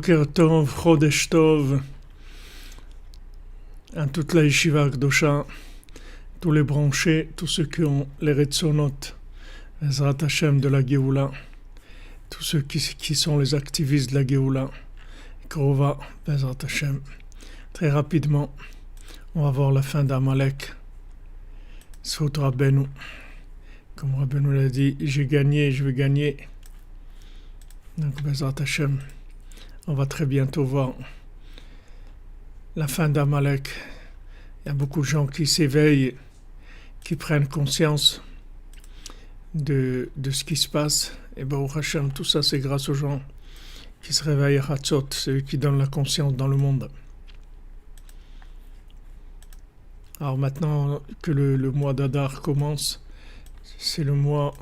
Boker Tov, Chodesh Tov, à toute la Yeshiva Akdosha, tous les branchés, tous ceux qui ont les Retzonot, Ezrat Hashem de la Géoula, tous ceux qui sont les activistes de la Géoula, Krova, Ezrat Hashem. Très rapidement, on va voir la fin d'Amalek, Sot Rabbeinu. Comme Rabbeinu l'a dit, j'ai gagné, je vais gagner. Donc, Ezrat Hashem, on va très bientôt voir la fin d'Amalek. Il y a beaucoup de gens qui s'éveillent, qui prennent conscience de ce qui se passe. Et Baruch Hashem, tout ça c'est grâce aux gens qui se réveillent à Hatzot, ceux qui donnent la conscience dans le monde. Alors maintenant que le mois d'Adar commence, c'est le mois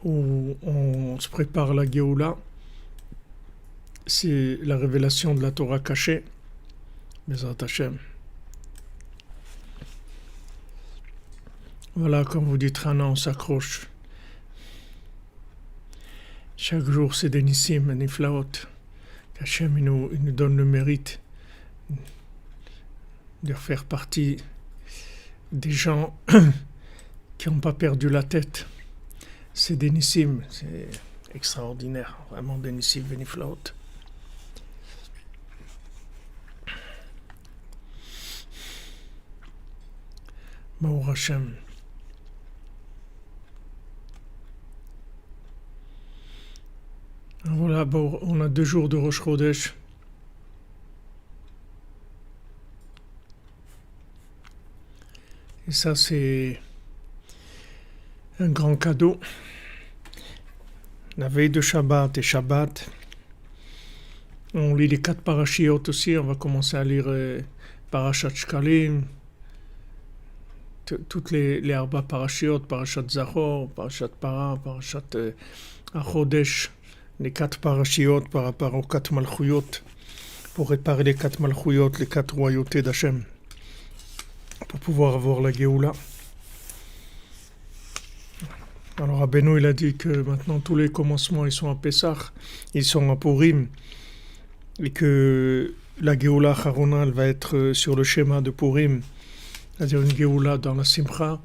où on se prépare à la Géoula. C'est la révélation de la Torah cachée. Bezrat Hashem. Voilà, comme vous dites, Rana, on s'accroche. Chaque jour, c'est des nissim, des niflaot. Qu'Hachem, il nous donne le mérite de faire partie des gens qui n'ont pas perdu la tête. C'est des nissim, c'est extraordinaire, vraiment des nissim, des niflaot. Baruch Hashem. Voilà, bon, on a 2 jours de Rosh Chodesh. Et ça, c'est un grand cadeau. La veille de Shabbat et Shabbat. On lit les 4 parashiot aussi. On va commencer à lire Parashat Shkalim. Toutes les Arba parashiot, Parashat Zachor, Parashat Para, Parashat Achodesh. Les 4 parashiot par rapport aux 4 malchuyot, pour réparer les 4 malchuyot, les 4 royautés d'Hachem, pour pouvoir avoir la Géoula. Alors Rabbeinu, il a dit que maintenant tous les commencements ils sont à Pessah, ils sont à Purim, et que la Géoula Charona, elle va être sur le schéma de Purim, c'est-à-dire une Géoula dans la Simcha,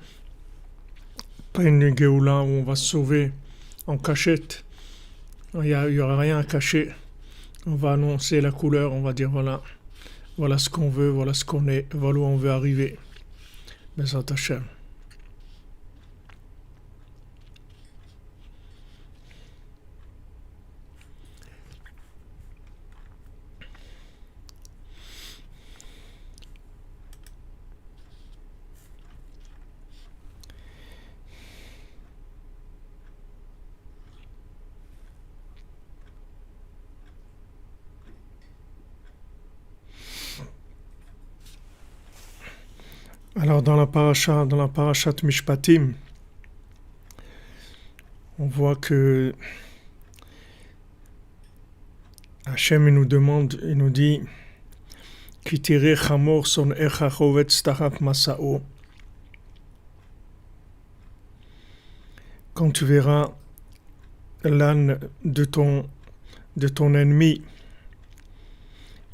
pas une Géoula où on va se sauver en cachette. Il n'y aura rien à cacher. On va annoncer la couleur, on va dire voilà ce qu'on veut, voilà ce qu'on est, voilà où on veut arriver. Bezrat Hashem. Alors dans la parashat Mishpatim, on voit que Hachem nous demande, il nous dit Ki tireh chamor son echa chovetz tachat masao. Quand tu verras l'âne de ton ennemi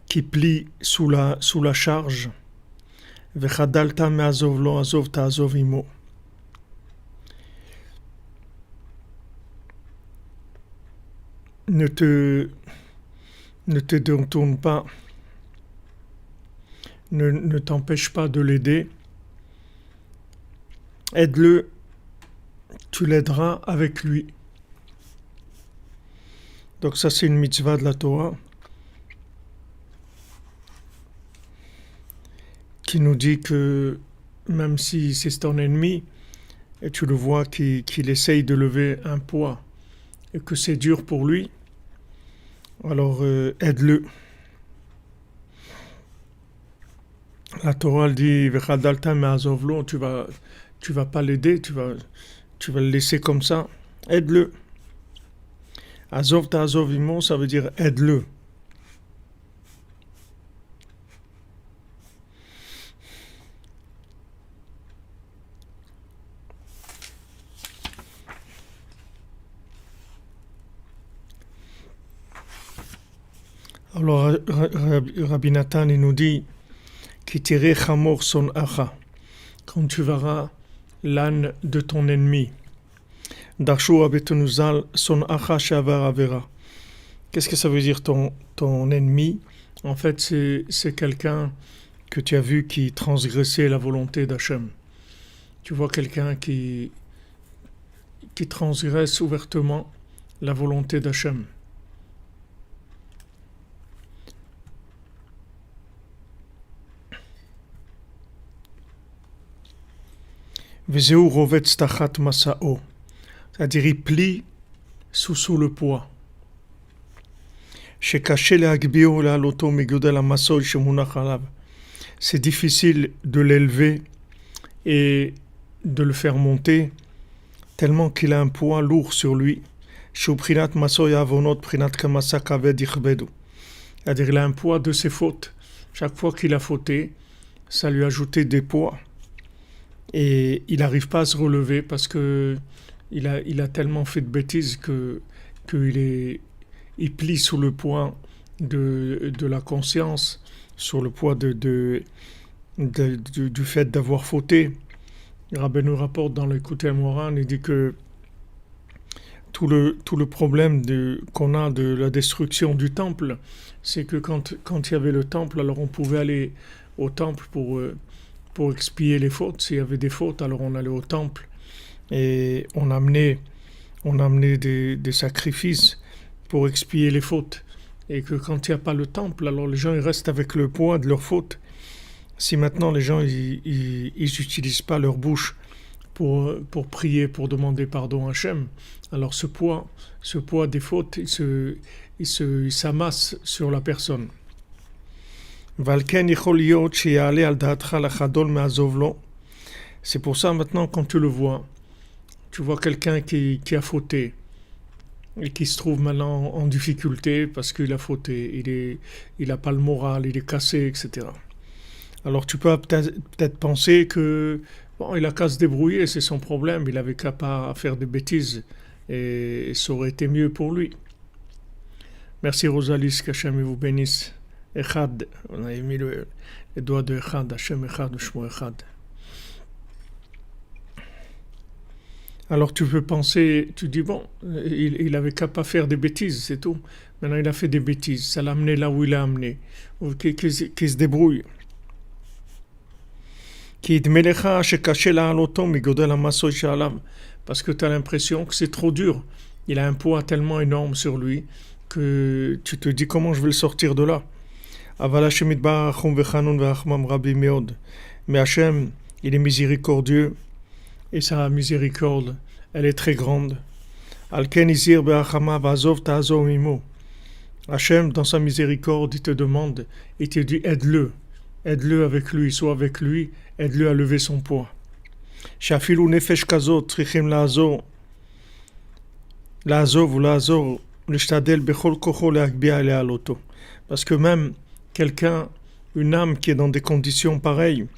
qui plie sous la charge, Vechadalta me'azov lo azov ta'azov imo. Ne te détourne pas, ne t'empêche pas de l'aider. Aide-le, tu l'aideras avec lui. Donc ça c'est une mitzvah de la Torah qui nous dit que même si c'est ton ennemi et tu le vois qu'il essaye de lever un poids et que c'est dur pour lui, alors aide-le. La Torah dit Vechadalta me'azovlo, tu vas pas l'aider, tu vas le laisser comme ça. Aide-le. Azov ta'azov imo, ça veut dire aide-le. Alors Rabbi Nathan il nous dit Kitire chamor son acha, quand tu verras l'âne de ton ennemi. Dachou abetunuzal son acha shavar avera. Qu'est-ce que ça veut dire ton ennemi? En fait, c'est quelqu'un que tu as vu qui transgressait la volonté d'Hachem. Tu vois quelqu'un qui transgresse ouvertement la volonté d'Hachem. Vezeu rovetz tachat masao, c'est-à-dire il plie sous le poids. C'est difficile de l'élever et de le faire monter tellement qu'il a un poids lourd sur lui. C'est-à-dire il a un poids de ses fautes. Chaque fois qu'il a fauté, ça lui a ajouté des poids. Et il n'arrive pas à se relever parce que il a tellement fait de bêtises il plie sous le poids de la conscience, sur le poids du fait d'avoir fauté. Rabbi nous rapporte dans l'écoute Moran, il dit que tout le problème qu'on a de la destruction du temple, c'est que quand il y avait le temple, alors on pouvait aller au temple pour expier les fautes. S'il y avait des fautes, alors on allait au temple et on amenait des sacrifices pour expier les fautes. Et que quand il n'y a pas le temple, alors les gens ils restent avec le poids de leurs fautes. Si maintenant les gens ils n'utilisent pas leur bouche pour prier, pour demander pardon à Hachem, alors ce poids des fautes, il s'amasse sur la personne. C'est pour ça maintenant quand tu le vois, tu vois quelqu'un qui a fauté et qui se trouve maintenant en difficulté parce qu'il a fauté, il n'a pas le moral, il est cassé, etc. Alors tu peux peut-être penser que il a qu'à se débrouiller, c'est son problème, il avait qu'à pas faire des bêtises et ça aurait été mieux pour lui. Merci Rosalie, qu'Hachem vous bénisse. Echad, on a mis les doigts de Echad, Hachem Echad, Shmo Echad. Alors tu peux penser, tu dis il avait qu'à pas faire des bêtises, c'est tout. Maintenant il a fait des bêtises, ça l'a amené là où il l'a amené. Qu'il se débrouille. Parce que tu as l'impression que c'est trop dur. Il a un poids tellement énorme sur lui que tu te dis comment je vais le sortir de là. Mais Hachem, il est miséricordieux et sa miséricorde, elle est très grande. Hachem, dans sa miséricorde, il te demande, il te dit aide-le avec lui, sois avec lui, aide-le à lever son poids. Parce que même quelqu'un, une âme qui est dans des conditions pareilles,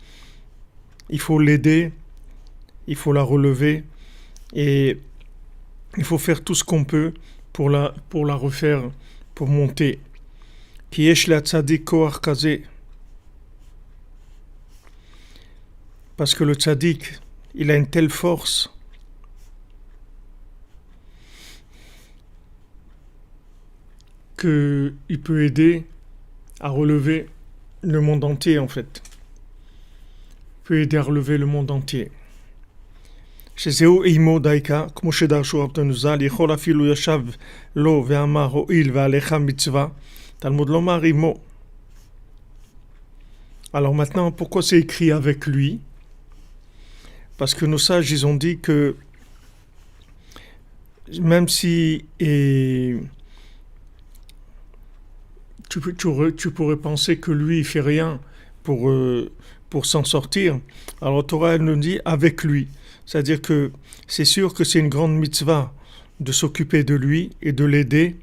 il faut l'aider, il faut la relever et il faut faire tout ce qu'on peut pour la refaire, pour monter. Parce que le tzaddik, il a une telle force qu'il peut aider à relever le monde entier en fait. Il peut aider à relever le monde entier. שזהו אימו דייקה, כמו שדרשו רבותינו ז"ל, יכול אפילו ישב לו ואמר הואיל ועליך מצווה, תלמוד לומר אימו. Alors maintenant, pourquoi c'est écrit avec lui? Parce que nos sages, ils ont dit que même si tu pourrais penser que lui, il fait rien pour s'en sortir, alors Torah, elle nous dit avec lui. C'est-à-dire que c'est sûr que c'est une grande mitzvah de s'occuper de lui et de l'aider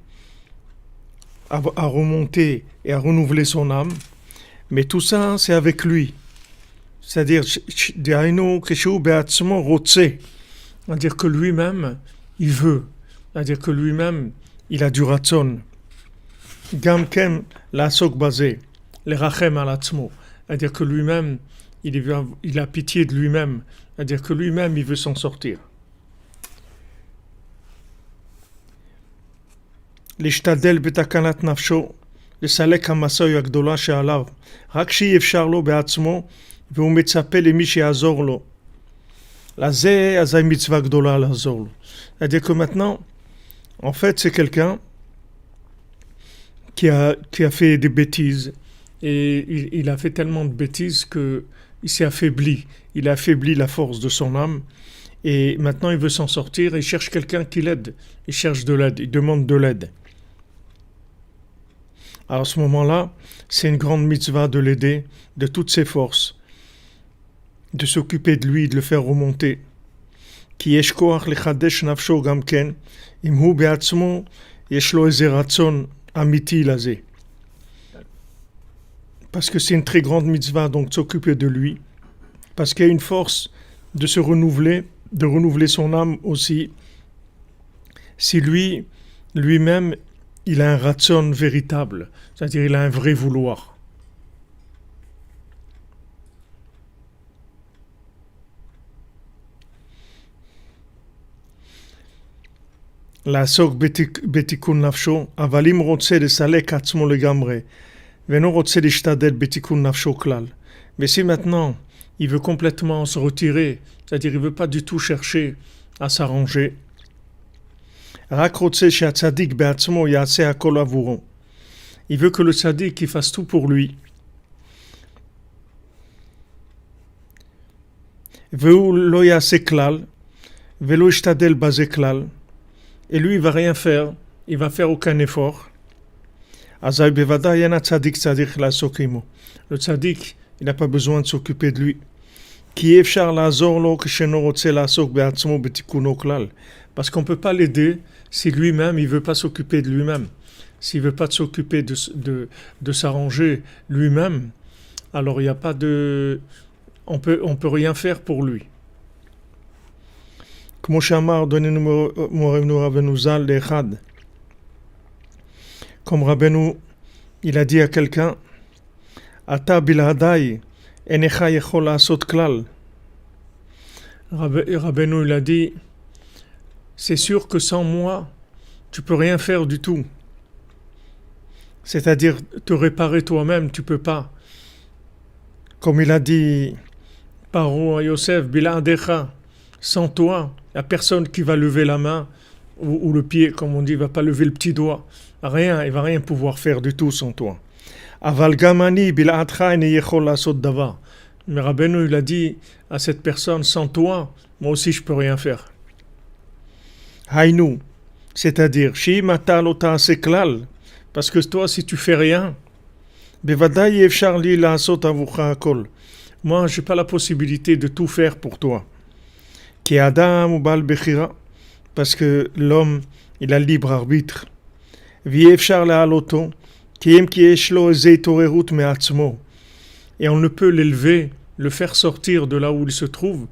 à remonter et à renouveler son âme. Mais tout ça, c'est avec lui. C'est-à-dire, c'est-à-dire que lui-même, il veut. C'est-à-dire que lui-même, il a du ratson. Gamken la sok basé, le rachem al atzmo. C'est-à-dire que lui-même, il a pitié de lui-même. C'est-à-dire que lui-même, il veut s'en sortir. להשתדל בתקנת נפשו, לסלק המסוי הגדולה שעליו, רק שאי אפשר לו בעצמו, והוא מצפה למי שיעזור לו. לזה, אז היא מצווה גדולה לעזור לו. C'est-à-dire que maintenant, en fait, c'est quelqu'un qui a fait des bêtises, et il a fait tellement de bêtises qu'il s'est affaibli. Il a affaibli la force de son âme, et maintenant il veut s'en sortir, et il cherche quelqu'un qui l'aide. Il cherche de l'aide, il demande de l'aide. Alors à ce moment-là, c'est une grande mitzvah de l'aider de toutes ses forces, de s'occuper de lui, de le faire remonter. כי יש כוח לחדש נפשו גם כן, אם הוא בעצמו יש לו איזה רצון אמיתי לזה. Parce que c'est une très grande mitzvah, donc de s'occuper de lui, parce qu'il y a une force de se renouveler, de renouveler son âme aussi, si lui-même, il a un ratson véritable, c'est-à-dire il a un vrai vouloir. לעסוק בתיקון נפשו, אבל אם רוצה לסלק עצמו לגמרי, ואינו רוצה להשתדל בתיקון נפשו כלל. Mais si maintenant, il veut complètement se retirer, c'est-à-dire il ne veut pas du tout chercher à s'arranger, רק רוצה שהצדיק בעצמו יעשה הכל עבורו. Il veut que le tzaddik il fasse tout pour lui. והוא לא יעשה כלל, ולא ישתדל בזה כלל. Et lui, il va rien faire, il va faire aucun effort. אזי בוודאי אין הצדיק צריך לעסוק עמו. Le tzaddik, il n'a pas besoin de s'occuper de lui. כי אי אפשר לעזור לו כשאינו רוצה לעסוק בעצמו בתיקונו כלל. Parce qu'on ne peut pas l'aider si lui-même, il ne veut pas s'occuper de lui-même. S'il ne veut pas s'occuper de s'arranger lui-même, alors il n'y a pas de... On peut rien faire pour lui. כמו שאמר אדוננו מורנו רבנו ז"ל לאחד, comme Rabbeinu, il a dit à quelqu'un, אתה בלעדיי אינך יכול לעשות כלל. Rabbeinu, il a dit, c'est sûr que sans moi, tu peux rien faire du tout. C'est-à-dire, te réparer toi-même, tu peux pas. Comme il a dit, Paro à Yosef, Bila'adecha, sans toi, il n'y a personne qui va lever la main ou le pied, comme on dit, il ne va pas lever le petit doigt. Rien, il ne va rien pouvoir faire du tout sans toi. Aval gamani bil'adcha ene yechol lasot davar. Mais Rabbeinu, il a dit à cette personne, sans toi, moi aussi je ne peux rien faire. Haïnou, c'est-à-dire, Shim ata lo ta'aseh klal, parce que toi, si tu fais rien, bevadaï efshar li la'asot avucha hakol. Moi, je n'ai pas la possibilité de tout faire pour toi. Ki adam ou bal bechira, parce que l'homme, il a le libre arbitre. Vi efshar la'aloto, ki em ki yesh lo eze torerut me'atzmo. Et on ne peut l'élever, le faire sortir de là où il se trouve,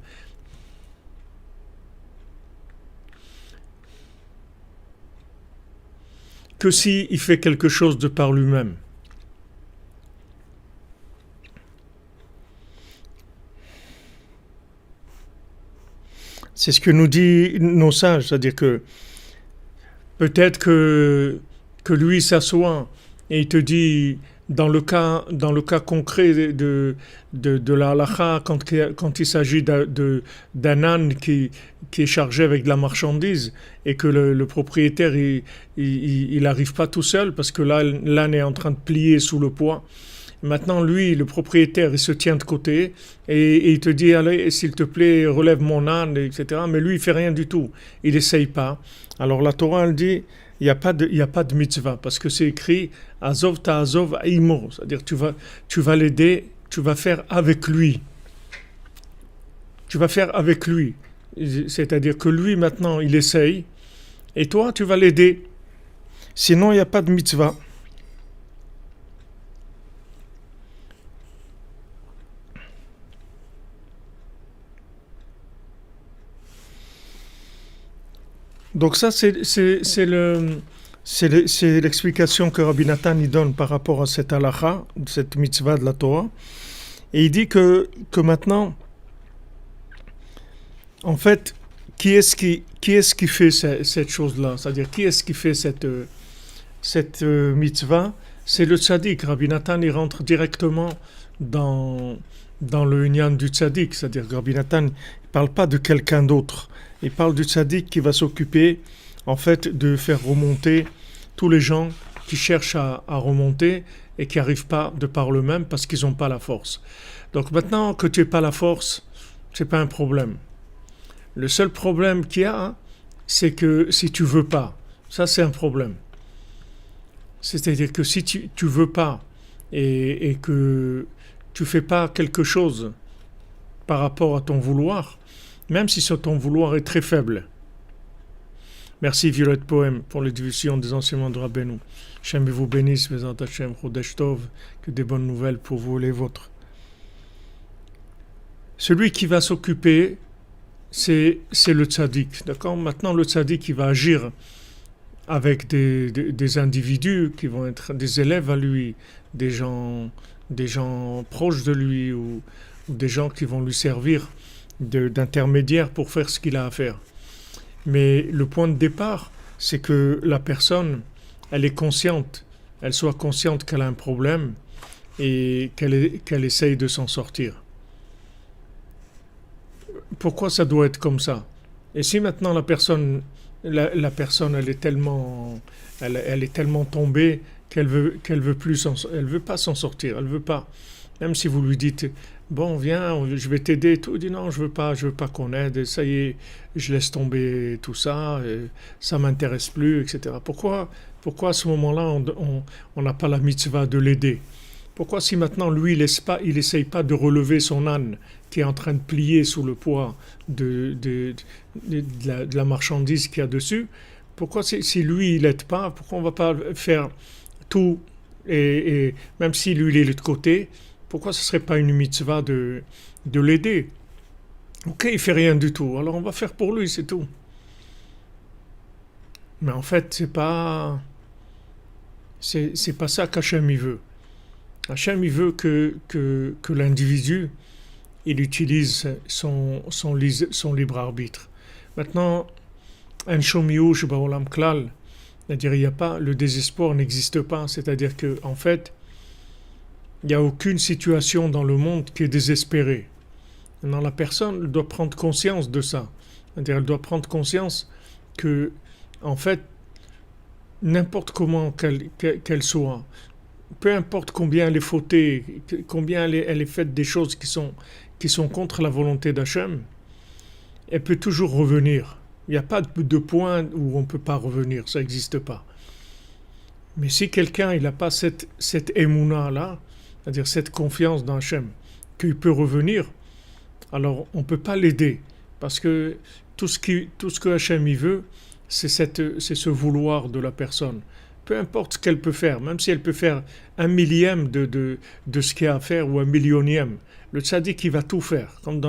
que si il fait quelque chose de par lui-même. C'est ce que nous disent nos sages, c'est-à-dire que peut-être que lui s'assoit et il te dit, dans le cas concret de la halakha, quand il s'agit d'un âne qui est chargé avec de la marchandise et que le propriétaire il n'arrive pas tout seul parce que là l'âne est en train de plier sous le poids. Maintenant, lui, le propriétaire, il se tient de côté et il te dit, allez, s'il te plaît, relève mon âne, etc. Mais lui, il fait rien du tout. Il n'essaye pas. Alors la Torah, elle dit, il n'y a pas de mitzvah parce que c'est écrit, Azov ta'azov imo, c'est-à-dire tu vas l'aider, tu vas faire avec lui. Tu vas faire avec lui. C'est-à-dire que lui, maintenant, il essaye et toi, tu vas l'aider. Sinon, il n'y a pas de mitzvah. Donc ça, c'est C'est l'explication que Rabbi Nathan y donne par rapport à cette halakha, cette mitzvah de la Torah. Et il dit que maintenant, en fait, qui est-ce qui fait cette chose-là? C'est-à-dire, qui est-ce qui fait cette mitzvah? C'est le tzaddik. Rabbi Nathan, il rentre directement dans le union du tzaddik. C'est-à-dire que Rabbi Nathan ne parle pas de quelqu'un d'autre. Il parle du tzaddik qui va s'occuper, en fait, de faire remonter tous les gens qui cherchent à remonter et qui n'arrivent pas de par eux-mêmes parce qu'ils n'ont pas la force. Donc maintenant que tu n'as pas la force, c'est pas un problème. Le seul problème qu'il y a, c'est que si tu veux pas, ça c'est un problème. C'est-à-dire que si tu veux pas et que tu fais pas quelque chose par rapport à ton vouloir, même si ton vouloir est très faible. Merci Violette Poème pour les diffusions des enseignements de Rabbeinu. Hachem vous bénisse, Bezat Hachem, Chodesh Tov, que des bonnes nouvelles pour vous et les vôtres. Celui qui va s'occuper, c'est le tzaddik, d'accord? Maintenant, le tzaddik, il va agir avec des individus qui vont être des élèves à lui, des gens proches de lui ou des gens qui vont lui servir d'intermédiaire pour faire ce qu'il a à faire. Mais le point de départ, c'est que la personne, elle est consciente, elle soit consciente qu'elle a un problème et qu'elle essaye de s'en sortir. Pourquoi ça doit être comme ça? Et si maintenant la personne elle est tellement tombée qu'elle veut plus elle veut pas s'en sortir, elle veut pas. Même si vous lui dites bon viens, je vais t'aider, tout, il dit non, je veux pas qu'on aide, ça y est, je laisse tomber tout ça, ça m'intéresse plus, etc. Pourquoi à ce moment-là on n'a pas la mitzvah de l'aider? Pourquoi si maintenant lui il essaye pas de relever son âne qui est en train de plier sous le poids de la marchandise qu'il y a dessus, pourquoi si lui il l'aide pas, pourquoi on va pas faire tout et même si lui il est de l'autre côté, pourquoi ce serait pas une mitzvah de l'aider? Ok, il fait rien du tout, alors on va faire pour lui, c'est tout. Mais en fait c'est pas ça qu'Hachem il veut. Hachem il veut que l'individu il utilise son libre arbitre. Maintenant, un shomiush baolam klal, c'est-à-dire le désespoir n'existe pas, c'est-à-dire que en fait, il n'y a aucune situation dans le monde qui est désespérée. Maintenant, la personne doit prendre conscience de ça, c'est-à-dire elle doit prendre conscience que en fait, n'importe comment qu'elle soit, peu importe combien elle est fautée, combien elle est faite des choses qui sont contre la volonté d'Hachem, elle peut toujours revenir. Il n'y a pas de point où on ne peut pas revenir, ça n'existe pas. Mais si quelqu'un n'a pas cette émouna-là, c'est-à-dire cette confiance dans Hachem, qu'il peut revenir, alors on ne peut pas l'aider. Parce que tout ce que Hachem y veut, c'est ce vouloir de la personne. Peu importe ce qu'elle peut faire, même si elle peut faire 1/1000 de ce qu'il y a à faire ou 1/100000. Le tzaddik, il va tout faire, comme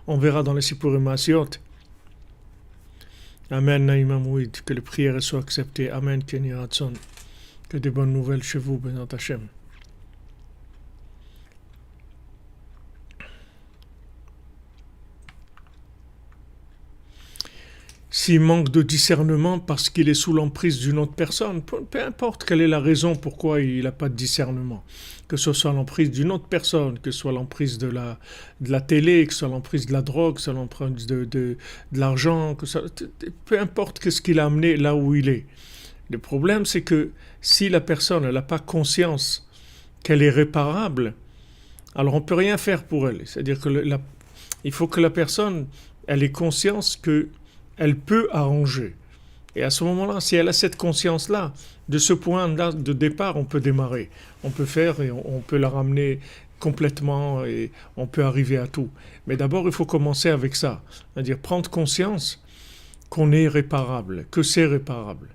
on verra dans les Sipurim Asiot. Amen, Naïma Mouid, que les prières soient acceptées. Amen, Kenny Ratson, que des bonnes nouvelles chez vous, Bénat Hachem. S'il manque de discernement parce qu'il est sous l'emprise d'une autre personne, peu importe quelle est la raison pourquoi il n'a pas de discernement, que ce soit l'emprise d'une autre personne, que ce soit l'emprise de la télé, que ce soit l'emprise de la drogue, que ce soit l'emprise de l'argent, peu importe ce qu'il a amené là où il est. Le problème, c'est que si la personne n'a pas conscience qu'elle est réparable, alors on ne peut rien faire pour elle. C'est-à-dire il faut que la personne elle ait conscience que elle peut arranger. Et à ce moment-là, si elle a cette conscience-là, de ce point-là de départ, on peut démarrer. On peut faire et on peut la ramener complètement et on peut arriver à tout. Mais d'abord, il faut commencer avec ça. C'est-à-dire prendre conscience qu'on est réparable, que c'est réparable.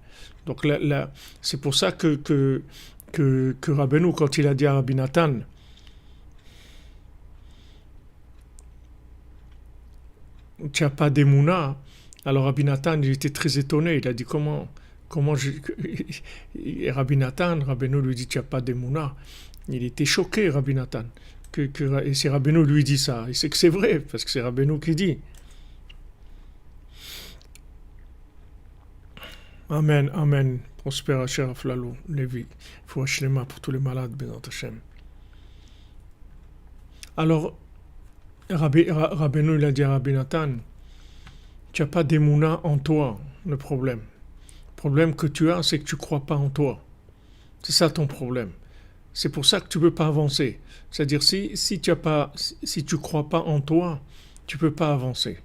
Donc là, c'est pour ça que Rabbeinu, quand il a dit à Rabbi Nathan, tu n'as pas d'émouna. Alors Rabbi Nathan, il était très étonné. Il a dit comment comment je... Et Rabbi Nathan, Rabbeinu lui dit, tu n'as pas d'émouna. Il était choqué, Rabbi Nathan. Et si Rabbeinu lui dit ça, il sait que c'est vrai, parce que c'est Rabbeinu qui dit. Amen, amen. Prospère Asher Aflalou, Lévi. Faut Hashlema pour tous les malades, Bézant Hashem. Alors, Rabbeinu, il a dit à Rabbi Nathan, tu n'as pas d'émouna en toi, le problème. Le problème que tu as, c'est que tu ne crois pas en toi. C'est ça ton problème. C'est pour ça que tu ne peux pas avancer. C'est-à-dire, si tu ne crois pas en toi, tu ne peux pas avancer.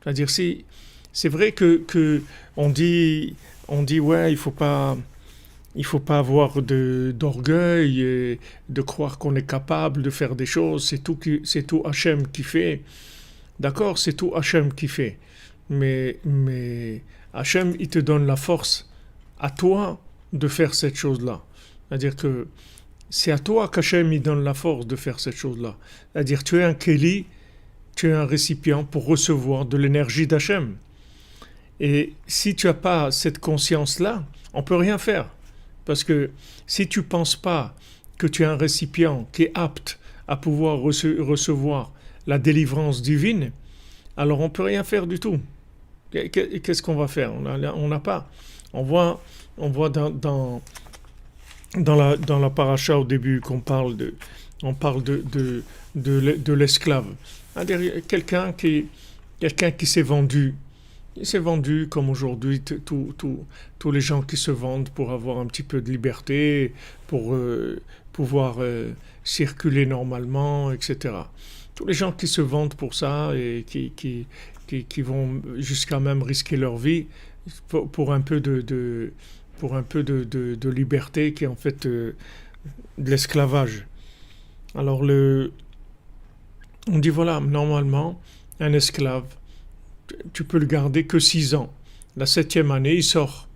C'est-à-dire, c'est vrai que on dit ouais, il faut pas avoir d'orgueil et de croire qu'on est capable de faire des choses. C'est tout Hachem qui fait. D'accord, c'est tout Hachem qui fait. Mais Hachem, il te donne la force à toi de faire cette chose-là. C'est-à-dire que c'est à toi qu'Hachem il donne la force de faire cette chose-là. C'est-à-dire tu es un Kéli, tu es un récipient pour recevoir de l'énergie d'Hachem. Et si tu n'as pas cette conscience-là, on ne peut rien faire. Parce que si tu ne penses pas que tu es un récipient qui est apte à pouvoir recevoir la délivrance divine, alors on ne peut rien faire du tout. Qu'est-ce qu'on va faire? On n'a pas. On voit dans la paracha au début qu'on parle de l'esclave. Quelqu'un qui s'est vendu. Il s'est vendu comme aujourd'hui tous les gens qui se vendent pour avoir un petit peu de liberté, pour pouvoir circuler normalement, etc. Tous les gens qui se vendent pour ça et qui vont jusqu'à même risquer leur vie pour un peu de liberté qui est en fait de l'esclavage. Alors on dit voilà, normalement, un esclave, tu peux le garder que 6 ans. La 7e année, il sort.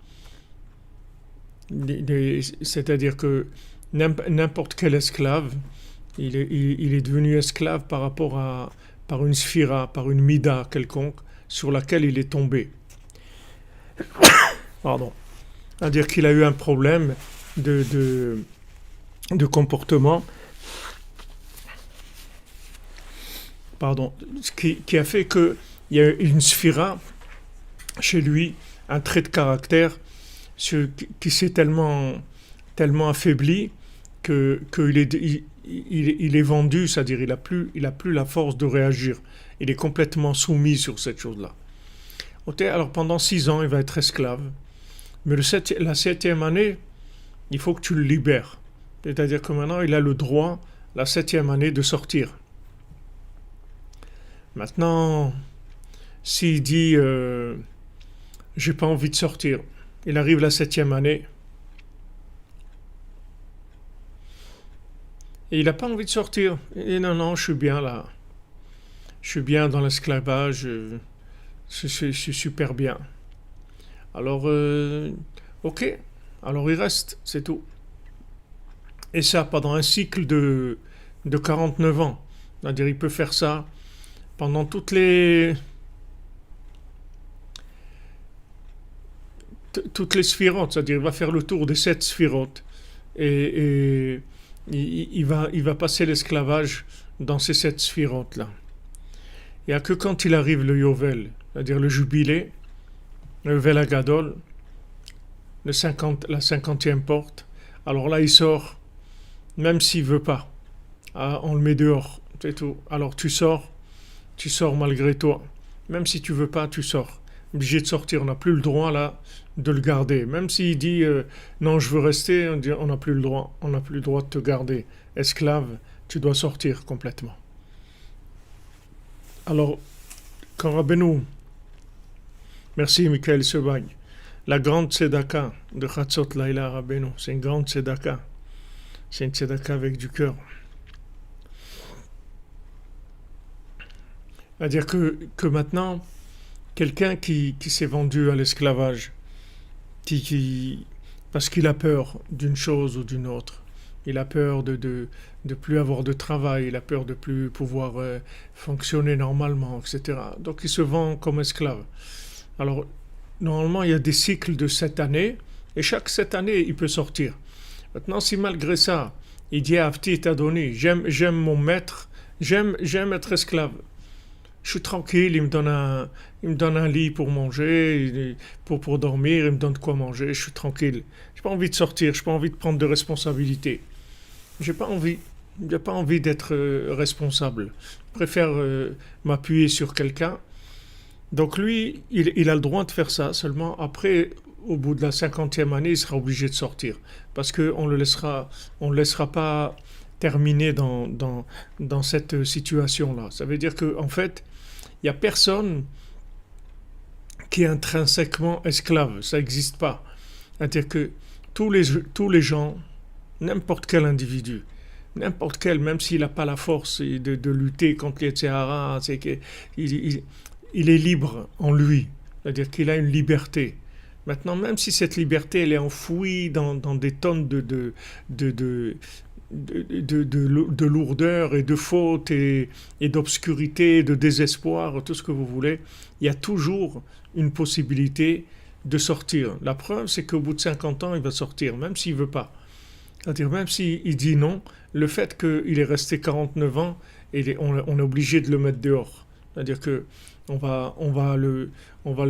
C'est-à-dire que n'importe quel esclave, il est devenu esclave par une sphira, par une mida quelconque, sur laquelle il est tombé. Pardon. C'est-à-dire qu'il a eu un problème de comportement, pardon, qui a fait que il y a une sphira chez lui, un trait de caractère qui s'est tellement affaibli qu'il est vendu, c'est-à-dire il a plus la force de réagir. Il est complètement soumis sur cette chose-là. Alors pendant 6 ans, il va être esclave. Mais la 7e année, il faut que tu le libères. C'est-à-dire que maintenant, il a le droit, la 7e année, de sortir. Maintenant, s'il dit j'ai pas envie de sortir, il arrive la 7e année et il n'a pas envie de sortir. Et non, je suis bien là, je suis bien dans l'esclavage, je suis super bien. Alors ok, alors il reste, c'est tout. Et ça pendant un cycle de 49 ans. C'est-à-dire il peut faire ça pendant toutes les sphirotes, c'est-à-dire il va faire le tour des 7 sphirotes et il va passer l'esclavage dans ces 7 sphirotes-là. Il n'y a que quand il arrive le Yovel, c'est-à-dire le jubilé, le Yovel Agadol, la 50e porte, alors là il sort, même s'il ne veut pas. On le met dehors, c'est tout. Alors tu sors malgré toi. Même si tu ne veux pas, tu sors. Obligé de sortir, on n'a plus le droit là de le garder. Même s'il dit non, je veux rester, on n'a plus le droit. On n'a plus le droit de te garder. Esclave, tu dois sortir complètement. Alors, quand Rabbeinu, merci Michael Sebag, la grande tzedaka de Chatzot Laila Rabbeinu, c'est une grande tzedaka. C'est une tzedaka avec du cœur. C'est-à-dire que maintenant, quelqu'un qui s'est vendu à l'esclavage, parce qu'il a peur d'une chose ou d'une autre, il a peur de plus avoir de travail, il a peur de plus pouvoir fonctionner normalement, etc. Donc il se vend comme esclave. Alors, normalement, il y a des cycles de 7 années, et chaque 7 années, il peut sortir. Maintenant, si malgré ça, il dit à Avti Adoni, j'aime mon maître, j'aime être esclave. Je suis tranquille, il me donne un lit pour manger, pour dormir, il me donne de quoi manger, je suis tranquille. J'ai pas envie de sortir, j'ai pas envie de prendre de responsabilités. J'ai pas envie, j'ai pas envie d'être responsable. Je préfère m'appuyer sur quelqu'un. Donc lui, il a le droit de faire ça, seulement après, au bout de la 50e année, il sera obligé de sortir. Parce qu'on on le laissera pas terminer dans cette situation-là. Ça veut dire qu'en fait, il n'y a personne qui est intrinsèquement esclave. Ça n'existe pas. C'est-à-dire que tous les gens, n'importe quel individu, n'importe quel, même s'il n'a pas la force de lutter contre les Sahara, c'est qu'il il est libre en lui. C'est-à-dire qu'il a une liberté. Maintenant, même si cette liberté elle est enfouie dans des tonnes de lourdeur et de fautes et d'obscurité, de désespoir, tout ce que vous voulez, il y a toujours une possibilité de sortir. La preuve, c'est qu'au bout de 50 ans, il va sortir, même s'il ne veut pas. C'est-à-dire, même s'il dit non, le fait qu'il est resté 49 ans, on est obligé de le mettre dehors. C'est-à-dire que on va le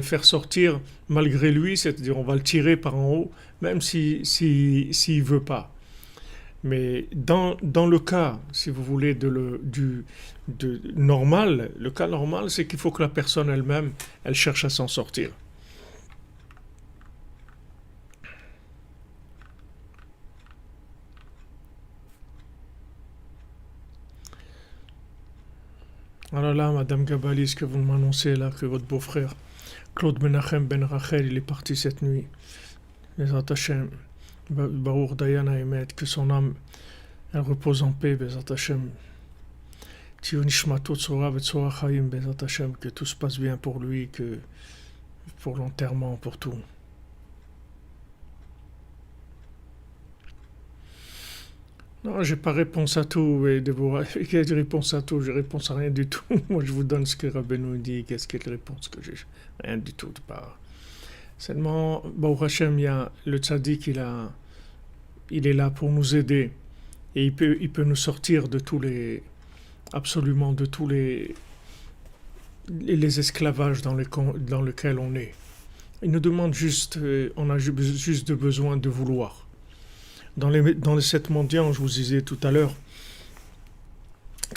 faire sortir malgré lui, c'est-à-dire on va le tirer par en haut, même s'il veut pas. Mais dans le cas, si vous voulez, normal, le cas normal, c'est qu'il faut que la personne elle-même, elle cherche à s'en sortir. Alors là, Madame Gabali, ce que vous m'annoncez là, que votre beau-frère, Claude Menachem Ben Rachel, il est parti cette nuit. Bezrat Hashem, Baruch Dayan Haemet, que son âme, elle repose en paix, Bezrat Hashem. Tio Nishmato Tzora Vetzora Chaim, Bezrat Hashem, que tout se passe bien pour lui, que pour l'enterrement, pour tout. Non, j'ai pas réponse à tout, et Déborah, quelle réponse à tout? Je réponds à rien du tout. Moi, je vous donne ce que Rabbeinu dit, qu'est-ce qu'est la réponse que j'ai? Rien du tout, pas. Seulement, Baruch Hashem, il y a le tzaddik, il est là pour nous aider, et il peut nous sortir de absolument de tous les esclavages dans lesquels on est. Il nous demande juste, on a juste besoin de vouloir. Dans les 7 mendiants, je vous disais tout à l'heure,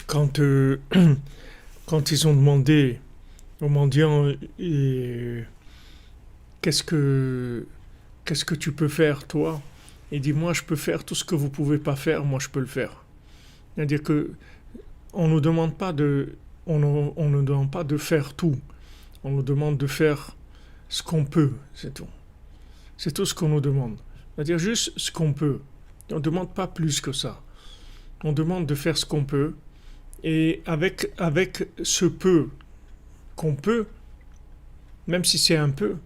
quand ils ont demandé aux mendiants qu'est-ce que tu peux faire toi, il dit moi je peux faire tout ce que vous pouvez pas faire, moi je peux le faire. C'est-à-dire que on nous demande pas on ne demande pas de faire tout, on nous demande de faire ce qu'on peut, c'est tout. C'est tout ce qu'on nous demande. C'est-à-dire juste ce qu'on peut. On ne demande pas plus que ça. On demande de faire ce qu'on peut. Et avec ce peu qu'on peut, même si c'est un peu,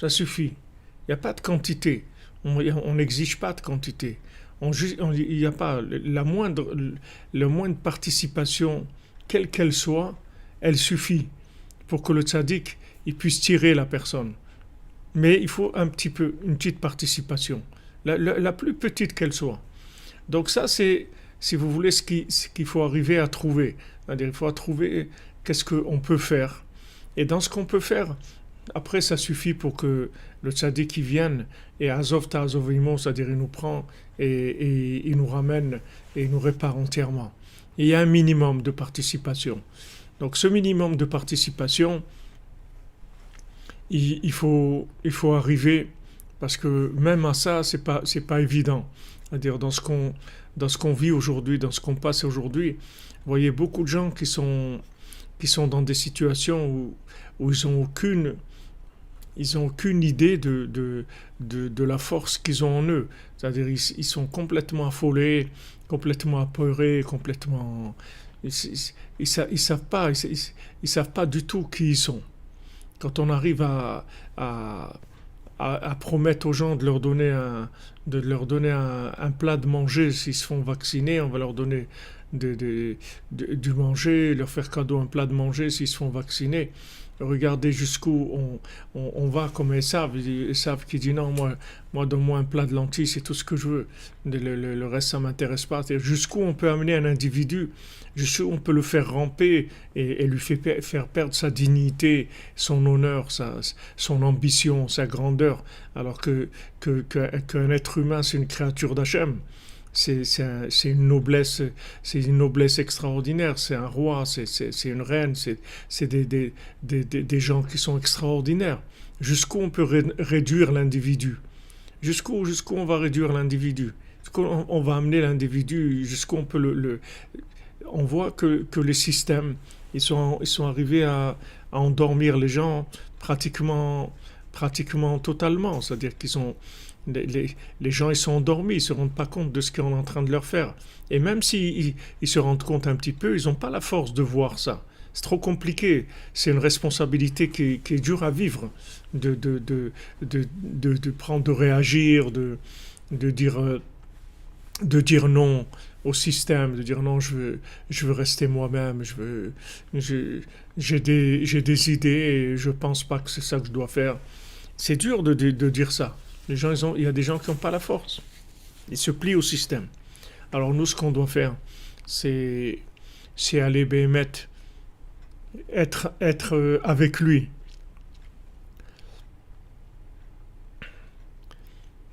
ça suffit. Il n'y a pas de quantité. On n'exige pas de quantité. Il n'y a pas la moindre participation, quelle qu'elle soit, elle suffit pour que le tzaddik il puisse tirer la personne. Mais il faut une petite participation. La plus petite qu'elle soit. Donc ça, c'est, si vous voulez, ce qu'il faut arriver à trouver. C'est-à-dire, il faut trouver qu'est-ce qu'on peut faire. Et dans ce qu'on peut faire, après, ça suffit pour que le tzaddik qui vienne, et Azov ta Azovimo, c'est-à-dire il nous prend et il nous ramène et il nous répare entièrement. Et il y a un minimum de participation. Donc ce minimum de participation, il faut arriver. Parce que même à ça, c'est pas évident. C'est-à-dire dans ce qu'on vit aujourd'hui, dans ce qu'on passe aujourd'hui, vous voyez beaucoup de gens qui sont dans des situations où ils ont aucune idée de la force qu'ils ont en eux. C'est-à-dire ils sont complètement affolés, complètement apeurés, complètement ils savent pas du tout qui ils sont. Quand on arrive à promettre aux gens de leur donner un plat de manger s'ils se font vacciner, on va leur donner du manger, leur faire cadeau un plat de manger s'ils se font vacciner. Regardez jusqu'où on va comme Esav qui dit non, moi donne-moi un plat de lentilles, c'est tout ce que je veux. Le reste, ça m'intéresse pas. C'est-à-dire jusqu'où on peut amener un individu, jusqu'où on peut le faire ramper et lui faire perdre sa dignité, son honneur, son ambition, sa grandeur, alors qu'un être humain, c'est une créature d'Hachem. C'est une noblesse extraordinaire. C'est un roi, c'est une reine, c'est des gens qui sont extraordinaires. Jusqu'où on peut réduire l'individu? Jusqu'où on va réduire l'individu? Jusqu'où on va amener l'individu? Jusqu'où on peut on voit que les systèmes, ils sont arrivés à endormir les gens pratiquement totalement. C'est-à-dire qu'ils sont les gens ils sont endormis, ils ne se rendent pas compte de ce qu'on est en train de leur faire. Et même s'ils se rendent compte un petit peu, ils n'ont pas la force de voir ça. C'est trop compliqué. C'est une responsabilité qui est dure à vivre, de prendre, de réagir, de dire non au système, de dire non, je veux rester moi-même, j'ai des idées et je ne pense pas que c'est ça que je dois faire. C'est dur de dire ça. Il y a des gens qui n'ont pas la force. Ils se plient au système. Alors nous, ce qu'on doit faire, c'est aller être avec lui.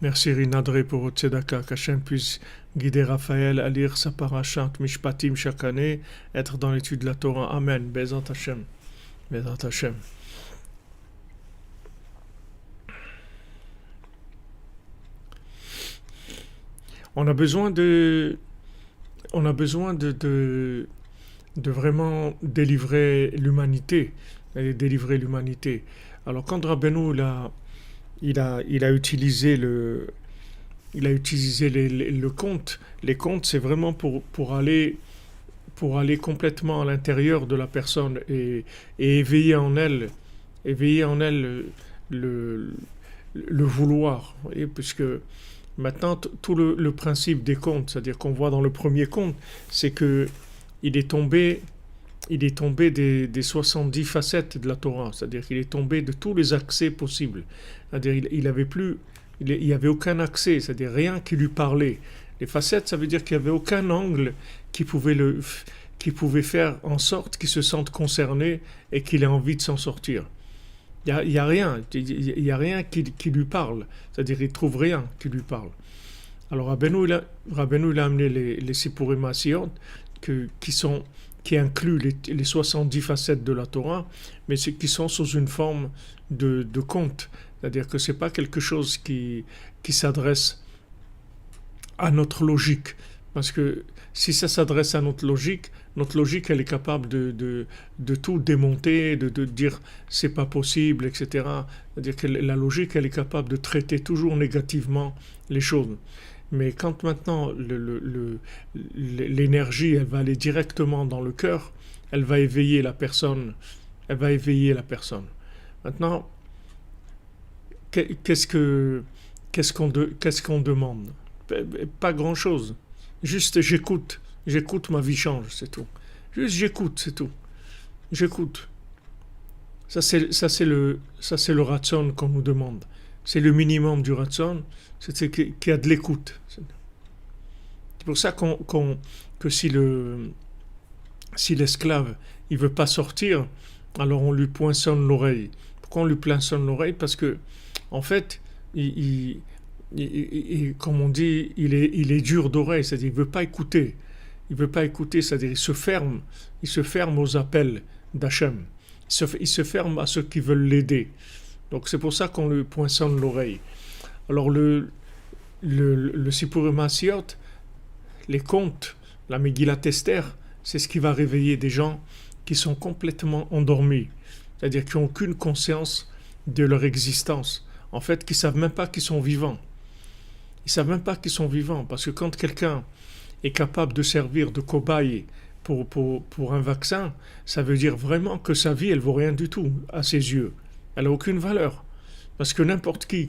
Merci Rinadre pour votre tzedaka, qu'Hachem puisse guider Raphaël à lire sa parashat Mishpatim chaque année, être dans l'étude de la Torah. Amen. Bezat Hashem. Bezat Hashem. On a besoin de vraiment délivrer l'humanité. Alors quand Rabbeinu il a utilisé le conte. Les contes, c'est vraiment pour aller complètement à l'intérieur de la personne et éveiller en elle le vouloir. Et puisque maintenant, tout le principe des contes, c'est-à-dire qu'on voit dans le premier conte, c'est que il est tombé des 70 facettes de la Torah, c'est-à-dire qu'il est tombé de tous les accès possibles. C'est-à-dire il n'y avait aucun accès, c'est-à-dire rien qui lui parlait. Les facettes, ça veut dire qu'il n'y avait aucun angle qui pouvait faire en sorte qu'il se sente concerné et qu'il ait envie de s'en sortir. Il y a rien qui lui parle, c'est-à-dire il trouve rien qui lui parle. Alors Rabbeinu il a amené les Sipurim Asiyot qui incluent les 70 facettes de la Torah, mais qui sont sous une forme de conte, c'est-à-dire que c'est pas quelque chose qui s'adresse à notre logique, parce que si ça s'adresse à notre logique elle est capable de tout démonter, de dire c'est pas possible, etc. C'est-à-dire que la logique, elle est capable de traiter toujours négativement les choses. Mais quand maintenant l'énergie, elle va aller directement dans le cœur, elle va éveiller la personne. Maintenant, qu'est-ce qu'on demande? Pas grand-chose. Juste j'écoute, ma vie change, c'est tout. Juste j'écoute, c'est tout. J'écoute. Ça c'est le ratson qu'on nous demande. C'est le minimum du ratson, c'est qu'il y a de l'écoute. C'est pour ça que si l'esclave il veut pas sortir, alors on lui poinçonne l'oreille. Pourquoi on lui poinçonne l'oreille? Parce que en fait, comme on dit, il est dur d'oreille, c'est-à-dire il veut pas écouter. C'est-à-dire il se ferme aux appels d'Hachem. Il se ferme à ceux qui veulent l'aider. Donc c'est pour ça qu'on lui poinçonne l'oreille. Alors le Sipurim Asiyot, les contes, la Megillat Esther, c'est ce qui va réveiller des gens qui sont complètement endormis, c'est-à-dire qui n'ont aucune conscience de leur existence. En fait, qui ne savent même pas qu'ils sont vivants. Ils ne savent même pas qu'ils sont vivants, parce que quand quelqu'un est capable de servir de cobaye pour un vaccin, ça veut dire vraiment que sa vie, elle vaut rien du tout à ses yeux. Elle n'a aucune valeur. Parce que n'importe qui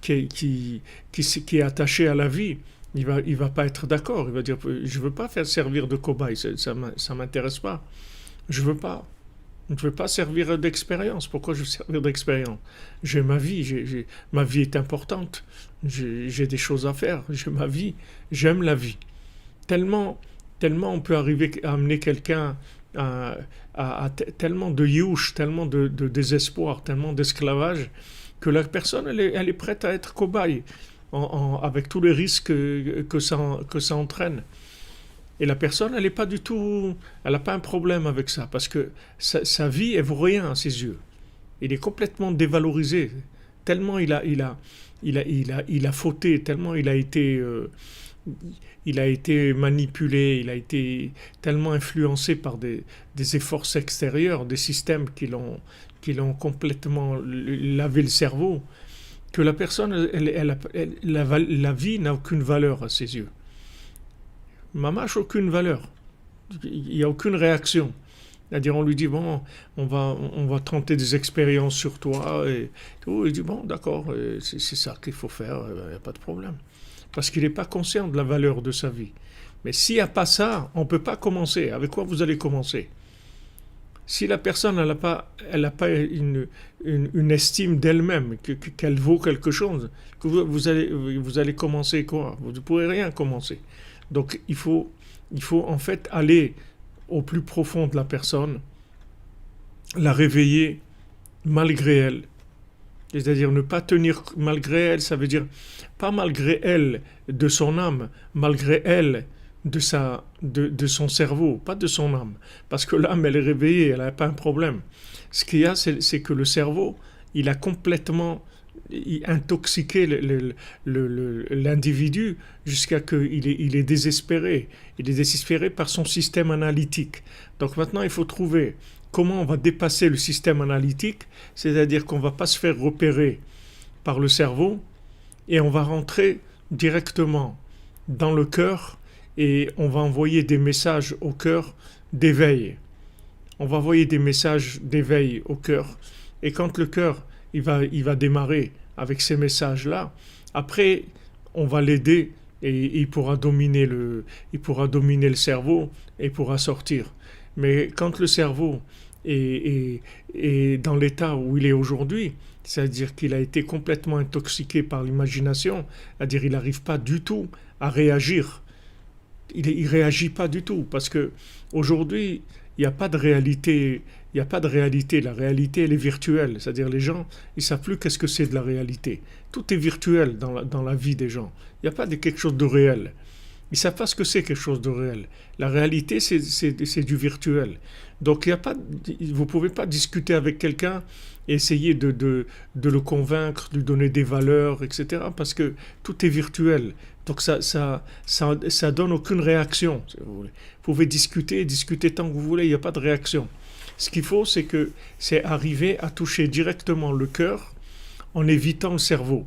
est attaché à la vie, il va pas être d'accord. Il va dire, je veux pas faire servir de cobaye, ça m'intéresse pas. Je veux pas. Je veux pas servir d'expérience. Pourquoi je veux servir d'expérience? J'ai ma vie, ma vie est importante. J'ai des choses à faire. J'ai ma vie. J'aime la vie. Tellement, tellement on peut arriver à amener quelqu'un tellement de youch, tellement de désespoir, tellement d'esclavage, que la personne, elle est prête à être cobaye, avec tous les risques que ça entraîne. Et la personne, elle n'est pas du tout, elle n'a pas un problème avec ça, parce que sa vie, elle vaut rien à ses yeux. Il est complètement dévalorisé, tellement il a fauté, tellement il a été manipulé, il a été tellement influencé par des efforts extérieurs, des systèmes qui l'ont complètement lavé le cerveau, que la personne, la vie n'a aucune valeur à ses yeux. Mamache, aucune valeur. Il n'y a aucune réaction. C'est-à-dire, on lui dit, bon, on va tenter des expériences sur toi. Et tout. Il dit, bon, d'accord, c'est ça qu'il faut faire, il n'y a pas de problème. Parce qu'il n'est pas conscient de la valeur de sa vie. Mais s'il n'y a pas ça, on ne peut pas commencer. Avec quoi vous allez commencer? Si la personne elle a pas une estime d'elle-même, qu'elle vaut quelque chose, que vous allez commencer quoi? Vous ne pourrez rien commencer. Donc il faut en fait aller au plus profond de la personne, la réveiller malgré elle. C'est-à-dire ne pas tenir malgré elle, ça veut dire pas malgré elle de son âme, malgré elle de son cerveau, pas de son âme. Parce que l'âme, elle est réveillée, elle n'a pas un problème. Ce qu'il y a, c'est que le cerveau, il a complètement intoxiqué l'individu jusqu'à qu'il est désespéré. Il est désespéré par son système analytique. Donc maintenant, il faut trouver comment on va dépasser le système analytique, c'est-à-dire qu'on ne va pas se faire repérer par le cerveau et on va rentrer directement dans le cœur et on va envoyer des messages au cœur d'éveil. On va envoyer des messages d'éveil au cœur. Et quand le cœur il va démarrer avec ces messages-là, après on va l'aider et il pourra dominer le cerveau et pourra sortir. Mais quand le cerveau est dans l'état où il est aujourd'hui, c'est-à-dire qu'il a été complètement intoxiqué par l'imagination, c'est-à-dire il n'arrive pas du tout à réagir. Il réagit pas du tout parce que aujourd'hui il n'y a pas de réalité. Il n'y a pas de réalité. La réalité, elle est virtuelle. C'est-à-dire les gens, ils ne savent plus qu'est-ce que c'est de la réalité. Tout est virtuel dans la vie des gens. Il n'y a pas de quelque chose de réel. Ils ne savent pas ce que c'est quelque chose de réel. La réalité, c'est du virtuel. Donc, vous ne pouvez pas discuter avec quelqu'un et essayer de le convaincre, de lui donner des valeurs, etc. Parce que tout est virtuel. Donc, ça donne aucune réaction, si vous voulez. Vous pouvez discuter tant que vous voulez, il n'y a pas de réaction. Ce qu'il faut, c'est arriver à toucher directement le cœur en évitant le cerveau,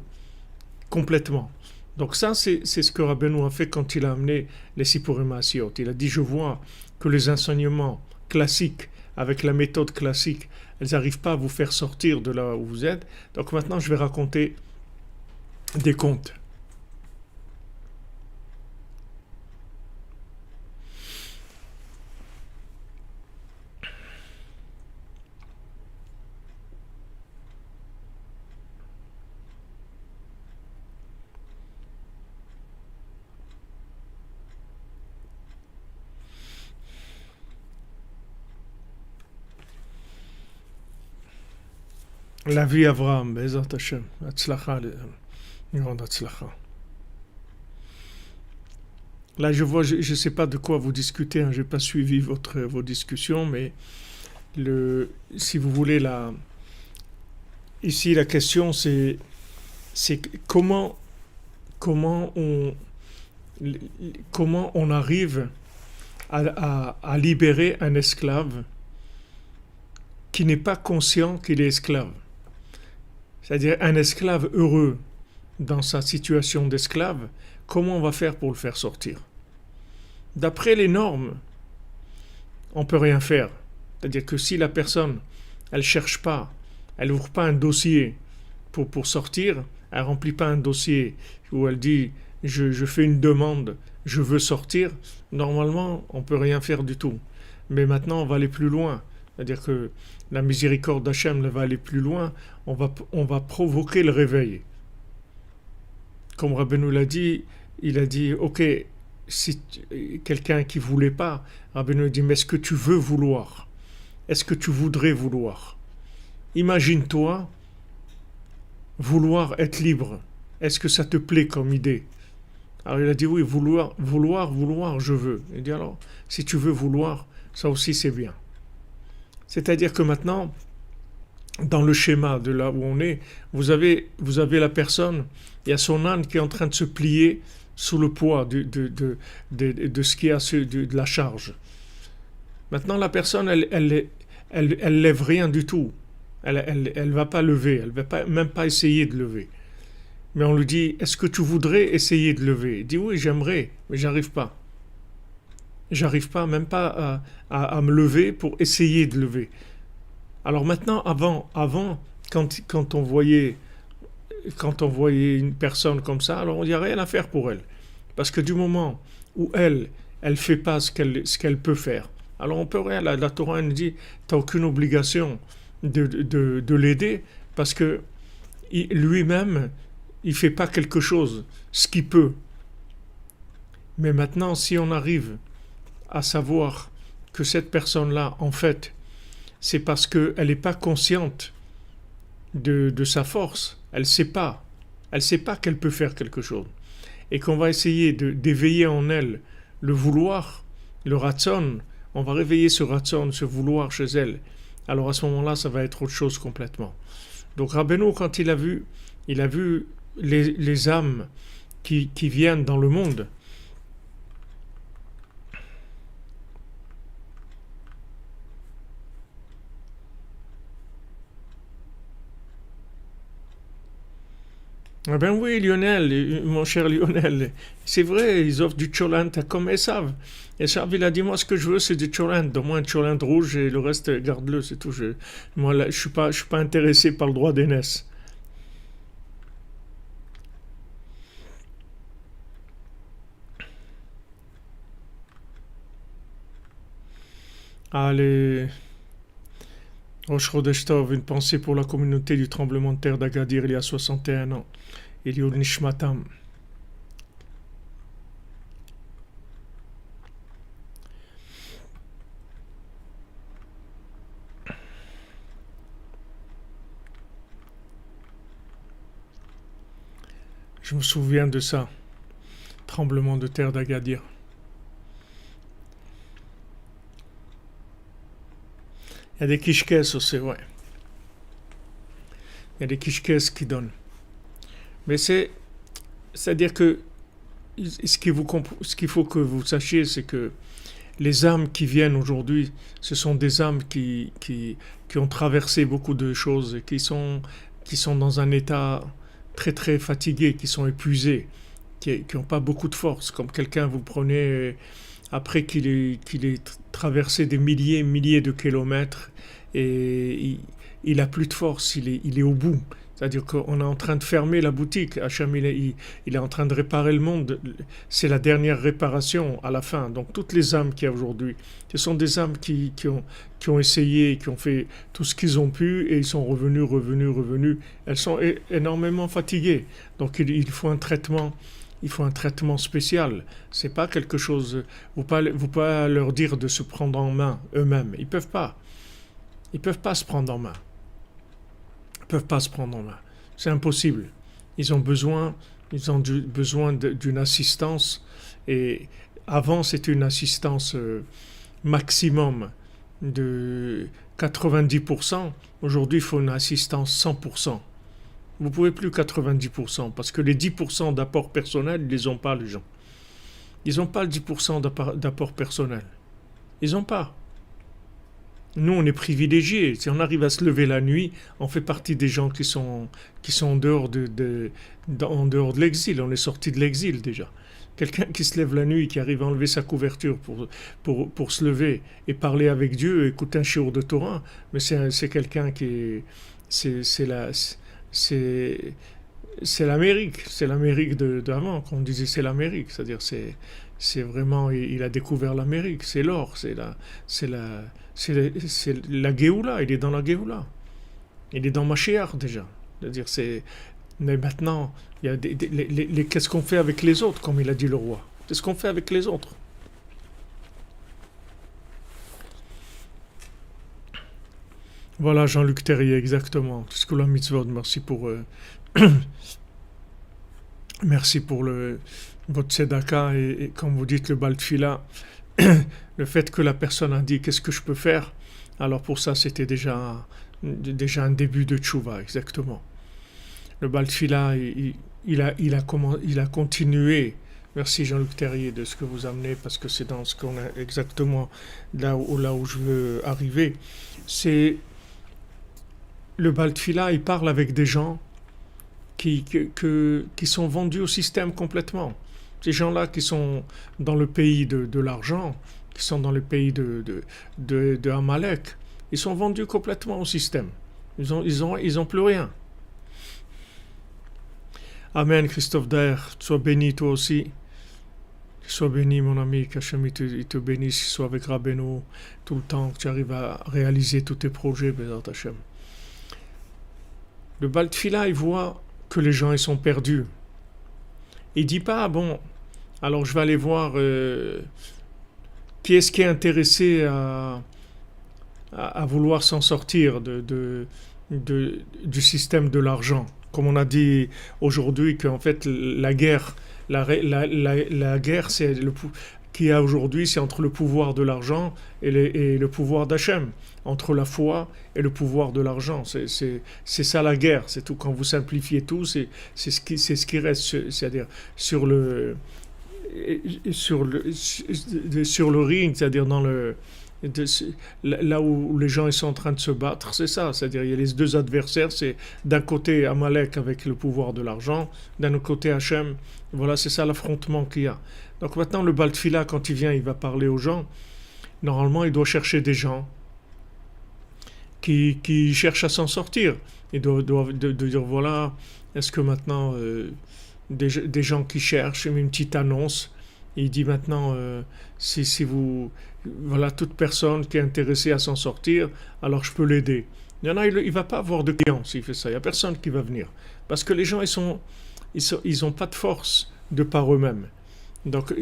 complètement. Donc ça, c'est ce que Rabbeinu a fait quand il a amené les Sipurim Asiyot. Il a dit, je vois que les enseignements classiques, avec la méthode classique, elles n'arrivent pas à vous faire sortir de là où vous êtes. Donc maintenant, je vais raconter des contes. La vie Avraham, Bezat Hashem, Hatzlacha, une grande Hatzlacha. Là, je vois, je ne sais pas de quoi vous discutez, hein, je n'ai pas suivi vos discussions, mais si vous voulez, ici la question c'est comment, comment, on, comment on arrive à libérer un esclave qui n'est pas conscient qu'il est esclave. C'est-à-dire un esclave heureux dans sa situation d'esclave, comment on va faire pour le faire sortir? D'après les normes, on ne peut rien faire. C'est-à-dire que si la personne, elle ne cherche pas, elle n'ouvre pas un dossier pour sortir, elle ne remplit pas un dossier où elle dit « je fais une demande, je veux sortir, normalement, on ne peut rien faire du tout. Mais maintenant, on va aller plus loin. C'est-à-dire que la miséricorde d'Hachem va aller plus loin, on va provoquer le réveil. Comme Rabbeinu l'a dit, il a dit, ok, si quelqu'un qui ne voulait pas, Rabbeinu dit, mais est-ce que tu veux vouloir? Est-ce que tu voudrais vouloir? Imagine-toi vouloir être libre. Est-ce que ça te plaît comme idée? Alors il a dit oui, vouloir, je veux. Il dit alors, si tu veux vouloir, ça aussi c'est bien. C'est-à-dire que maintenant, dans le schéma de là où on est, vous avez la personne, il y a son âne qui est en train de se plier sous le poids de ce qu'il y a de la charge. Maintenant, la personne, elle lève rien du tout. Elle va pas lever, elle va même pas essayer de lever. Mais on lui dit, est-ce que tu voudrais essayer de lever? Il dit oui, j'aimerais, mais j'arrive pas. J'arrive pas, même pas à me lever pour essayer de lever. Alors maintenant, avant, quand on voyait une personne comme ça, alors il n'y a rien à faire pour elle. Parce que du moment où elle fait pas ce qu'elle peut faire, alors on peut rien. La Torah nous dit, tu n'as aucune obligation de l'aider, parce que lui-même, il fait pas quelque chose, ce qu'il peut. Mais maintenant, si on arrive à savoir que cette personne-là, en fait, c'est parce qu'elle n'est pas consciente de sa force. Elle ne sait pas. Elle ne sait pas qu'elle peut faire quelque chose. Et qu'on va essayer d'éveiller en elle le vouloir, le ratson. On va réveiller ce ratson, ce vouloir chez elle. Alors à ce moment-là, ça va être autre chose complètement. Donc Rabbeinu, quand il a vu les âmes qui viennent dans le monde, ah ben oui, Lionel, mon cher Lionel, c'est vrai, ils offrent du cholent comme Esav. Esav, il a dit, moi, ce que je veux, c'est du cholent. Donne-moi un cholent rouge et le reste, garde-le, c'est tout. Moi, là, je suis pas intéressé par le droit d'aînesse. Allez, Rosh Chodesh Tov, une pensée pour la communauté du tremblement de terre d'Agadir il y a 61 ans. Eliud Nishmatam. Je me souviens de ça. Tremblement de terre d'Agadir. Il y a des kishkes aussi, ouais. Il y a des kishkes qui donnent. Mais c'est-à-dire que ce qu'il faut que vous sachiez, c'est que les âmes qui viennent aujourd'hui, ce sont des âmes qui ont traversé beaucoup de choses et qui sont dans un état très très fatigué, qui sont épuisés, qui n'ont pas beaucoup de force. Comme quelqu'un, vous prenez après qu'il ait traversé des milliers de kilomètres et il a plus de force, il est au bout. C'est-à-dire qu'on est en train de fermer la boutique. Hachem, il est en train de réparer le monde. C'est la dernière réparation à la fin. Donc toutes les âmes qu'il y a aujourd'hui, ce sont des âmes qui ont essayé, qui ont fait tout ce qu'ils ont pu et ils sont revenus. Elles sont énormément fatiguées. Donc il faut un traitement. Il faut un traitement spécial. C'est pas quelque chose. Vous pouvez pas leur dire de se prendre en main eux-mêmes. Ils peuvent pas. Ils peuvent pas se prendre en main. Ils peuvent pas se prendre en main. C'est impossible. Ils ont besoin d'une assistance. Et avant, c'était une assistance maximum de 90%. Aujourd'hui, il faut une assistance 100%. Vous ne pouvez plus 90%, parce que les 10% d'apport personnel, ils ne les ont pas, les gens. Ils n'ont pas le 10% d'apport personnel. Ils n'ont pas. Nous, on est privilégiés. Si on arrive à se lever la nuit, on fait partie des gens qui sont en dehors en dehors de l'exil. On est sorti de l'exil déjà. Quelqu'un qui se lève la nuit, qui arrive à enlever sa couverture pour se lever et parler avec Dieu, écouter un shiur de Torah, mais c'est quelqu'un qui est... c'est l'Amérique d'avant, qu'on disait c'est l'Amérique, c'est-à-dire c'est vraiment, il a découvert l'Amérique, c'est l'or, c'est la, c'est la Géoula, il est dans la Géoula, il est dans Mashiach déjà, c'est-à-dire mais maintenant, il y a qu'est-ce qu'on fait avec les autres, comme il a dit le roi, qu'est-ce qu'on fait avec les autres? Voilà Jean-Luc Terrier, exactement, tout ce que la mitzvot, merci pour votre tzedaka et comme vous dites le baltfila, le fait que la personne a dit qu'est-ce que je peux faire, alors pour ça c'était déjà un début de tchouva, exactement. Le baltfila, il a continué. Merci Jean-Luc Terrier de ce que vous amenez parce que c'est dans ce qu'on a exactement là où je veux arriver. C'est le baltfila, il parle avec des gens qui sont vendus au système complètement. Ces gens-là qui sont dans le pays de l'argent, qui sont dans le pays de Amalek, ils sont vendus complètement au système. Ils ont plus rien. Amen, Christophe Daer. Sois béni toi aussi. Sois béni, mon ami, qu'Hachem il te bénisse, qu'il soit avec Rabbeinu tout le temps, que tu arrives à réaliser tous tes projets, Bézat Hachem. Le Baltfila, il voit que les gens ils sont perdus. Il dit pas, ah bon, alors je vais aller voir qui est-ce qui est intéressé à vouloir s'en sortir du système de l'argent. Comme on a dit aujourd'hui qu'en fait la guerre, la guerre qu'il y a aujourd'hui, c'est entre le pouvoir de l'argent et le pouvoir d'Hachem, entre la foi et le pouvoir de l'argent. C'est ça la guerre, c'est tout. Quand vous simplifiez tout, c'est ce qui reste, c'est-à-dire sur le ring, c'est-à-dire là où les gens ils sont en train de se battre, c'est ça. C'est-à-dire il y a les deux adversaires, c'est d'un côté Amalek avec le pouvoir de l'argent, d'un autre côté Hachem. Voilà, c'est ça l'affrontement qu'il y a. Donc maintenant le Baltfila, quand il vient, il va parler aux gens. Normalement, il doit chercher des gens qui cherchent à s'en sortir. Il doit de dire voilà, est-ce que maintenant des gens qui cherchent une petite annonce. Il dit maintenant si vous voilà toute personne qui est intéressée à s'en sortir, alors je peux l'aider. Il y en a, il va pas avoir de clients s'il fait ça. Il y a personne qui va venir parce que les gens ils ont pas de force de par eux-mêmes. Donc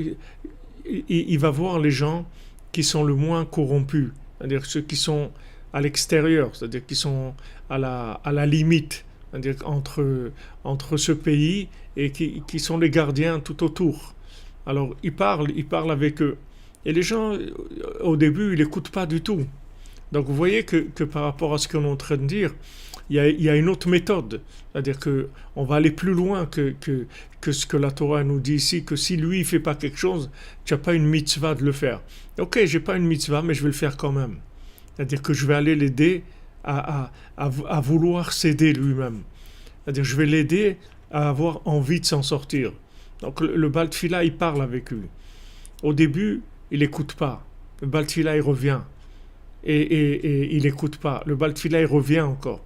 il va voir les gens qui sont le moins corrompus, c'est-à-dire ceux qui sont à l'extérieur, c'est-à-dire qui sont à la limite, c'est-à-dire entre ce pays et qui sont les gardiens tout autour. Alors il parle avec eux. Et les gens, au début, ils n'écoutent pas du tout. Donc vous voyez que par rapport à ce qu'on est en train de dire, il y a une autre méthode. C'est-à-dire qu'on va aller plus loin que ce que la Torah nous dit ici, que si lui ne fait pas quelque chose, tu n'as pas une mitzvah de le faire. Ok, je n'ai pas une mitzvah, mais je vais le faire quand même. C'est-à-dire que je vais aller l'aider à vouloir s'aider lui-même. C'est-à-dire je vais l'aider à avoir envie de s'en sortir. Donc le Baltfila, il parle avec lui. Au début, il n'écoute pas. Le Baltfila, il revient. Et il n'écoute pas. Le Baltfila, il revient encore.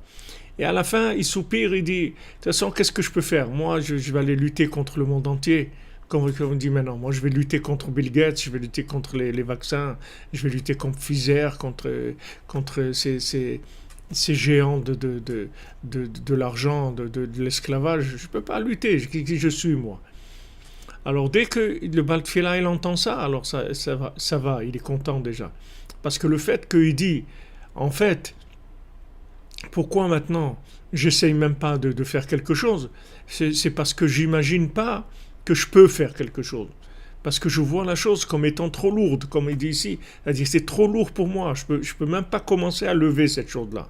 Et à la fin, il soupire, il dit, de toute façon, qu'est-ce que je peux faire? Moi, je vais aller lutter contre le monde entier. Comme on dit maintenant, moi je vais lutter contre Bill Gates, je vais lutter contre les vaccins, je vais lutter contre Pfizer, contre ces géants de l'argent, de l'esclavage. Je ne peux pas lutter, qui je suis moi. Alors dès que le Baltfila il entend ça, alors ça va, il est content déjà. Parce que le fait qu'il dit, en fait, pourquoi maintenant j'essaye même pas de faire quelque chose, c'est parce que j'imagine pas que je peux faire quelque chose. Parce que je vois la chose comme étant trop lourde, comme il dit ici. C'est-à-dire c'est trop lourd pour moi, je peux même pas commencer à lever cette chose-là.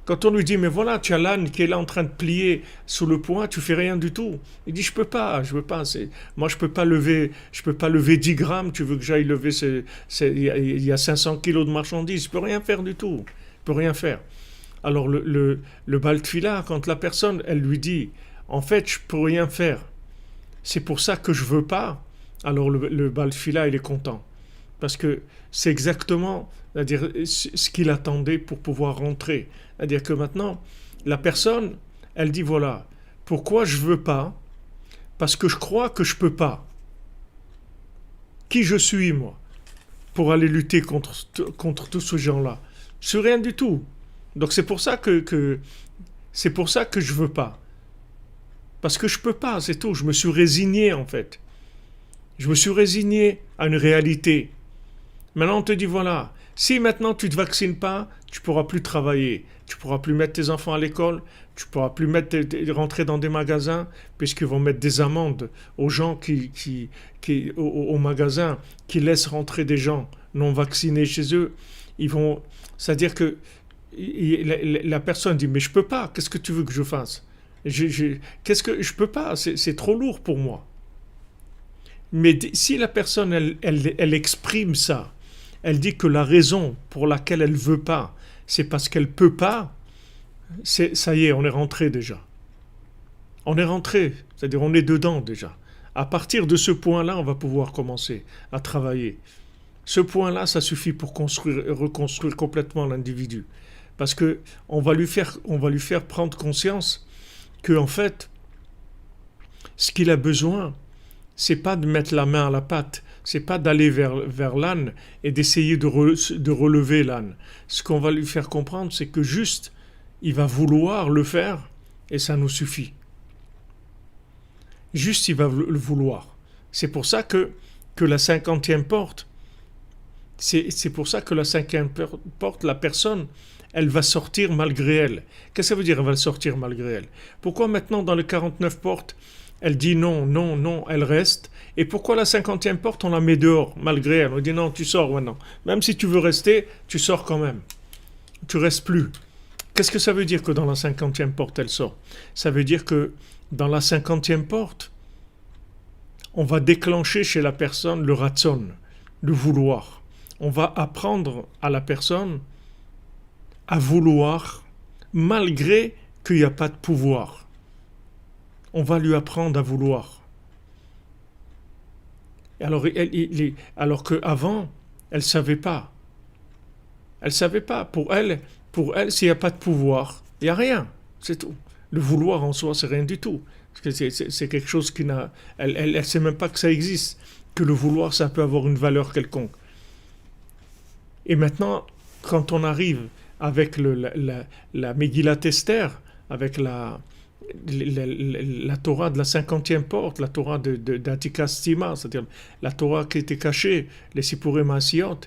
Quand on lui dit, mais voilà, tu as l'âne qui est là en train de plier sous le poids, tu fais rien du tout. Il dit, je peux pas. Moi, je peux pas lever 10 grammes, tu veux que j'aille lever, il y a 500 kilos de marchandises, je peux rien faire du tout. Je peux rien faire. Alors, le Baltfila, quand la personne, elle lui dit, en fait, je peux rien faire, c'est pour ça que je veux pas, alors le Baltfila, il est content. Parce que c'est exactement, c'est-à-dire, ce qu'il attendait pour pouvoir rentrer. C'est-à-dire que maintenant, la personne, elle dit voilà, Pourquoi je veux pas? Parce que je crois que je peux pas. Qui je suis, moi, pour aller lutter contre tous ces gens-là? Je suis rien du tout. Donc c'est pour ça c'est pour ça que je veux pas. Parce que je peux pas, c'est tout. Je me suis résigné, en fait. Je me suis résigné à une réalité. Maintenant, on te dit, voilà, si maintenant tu ne te vaccines pas, tu ne pourras plus travailler. Tu ne pourras plus mettre tes enfants à l'école. Tu ne pourras plus rentrer dans des magasins, puisqu'ils vont mettre des amendes aux gens au magasin, qui laissent rentrer des gens non vaccinés chez eux. C'est-à-dire que la personne dit, mais je ne peux pas, qu'est-ce que tu veux que je fasse? Qu'est-ce que je peux pas, c'est trop lourd pour moi. Mais si la personne, elle exprime ça, elle dit que la raison pour laquelle elle veut pas, c'est parce qu'elle peut pas, ça y est, on est rentré déjà. On est rentré, c'est-à-dire on est dedans déjà. À partir de ce point-là, on va pouvoir commencer à travailler. Ce point-là, ça suffit pour reconstruire complètement l'individu. Parce que on va lui faire prendre conscience que, en fait, ce qu'il a besoin, c'est pas de mettre la main à la pâte, c'est pas d'aller vers l'âne et d'essayer de relever l'âne. Ce qu'on va lui faire comprendre, c'est que juste, il va vouloir le faire et ça nous suffit. Juste, il va le vouloir. C'est pour ça que la 50e porte, c'est pour ça que la 5e porte, la personne, elle va sortir malgré elle. Qu'est-ce que ça veut dire, elle va sortir malgré elle? Pourquoi maintenant, dans les 49 portes, elle dit non, non, non, elle reste? Et pourquoi la 50e porte, on la met dehors, malgré elle? On dit non, tu sors maintenant. Même si tu veux rester, tu sors quand même. Tu restes plus. Qu'est-ce que ça veut dire que dans la 50e porte, elle sort? Ça veut dire que dans la 50e porte, on va déclencher chez la personne le ratson, le vouloir. On va apprendre à la personne à vouloir, malgré qu'il n'y a pas de pouvoir. On va lui apprendre à vouloir. Alors qu'avant, elle ne savait pas. Elle ne savait pas. Pour elle, s'il n'y a pas de pouvoir, il n'y a rien. C'est tout. Le vouloir en soi, c'est rien du tout. C'est quelque chose qui n'a... Elle ne sait même pas que ça existe. Que le vouloir, ça peut avoir une valeur quelconque. Et maintenant, quand on arrive avec la Megillat Esther, avec la Torah de la 50e porte, la Torah d'Atika Stima, c'est-à-dire la Torah qui était cachée, les Sipurim Asiyot,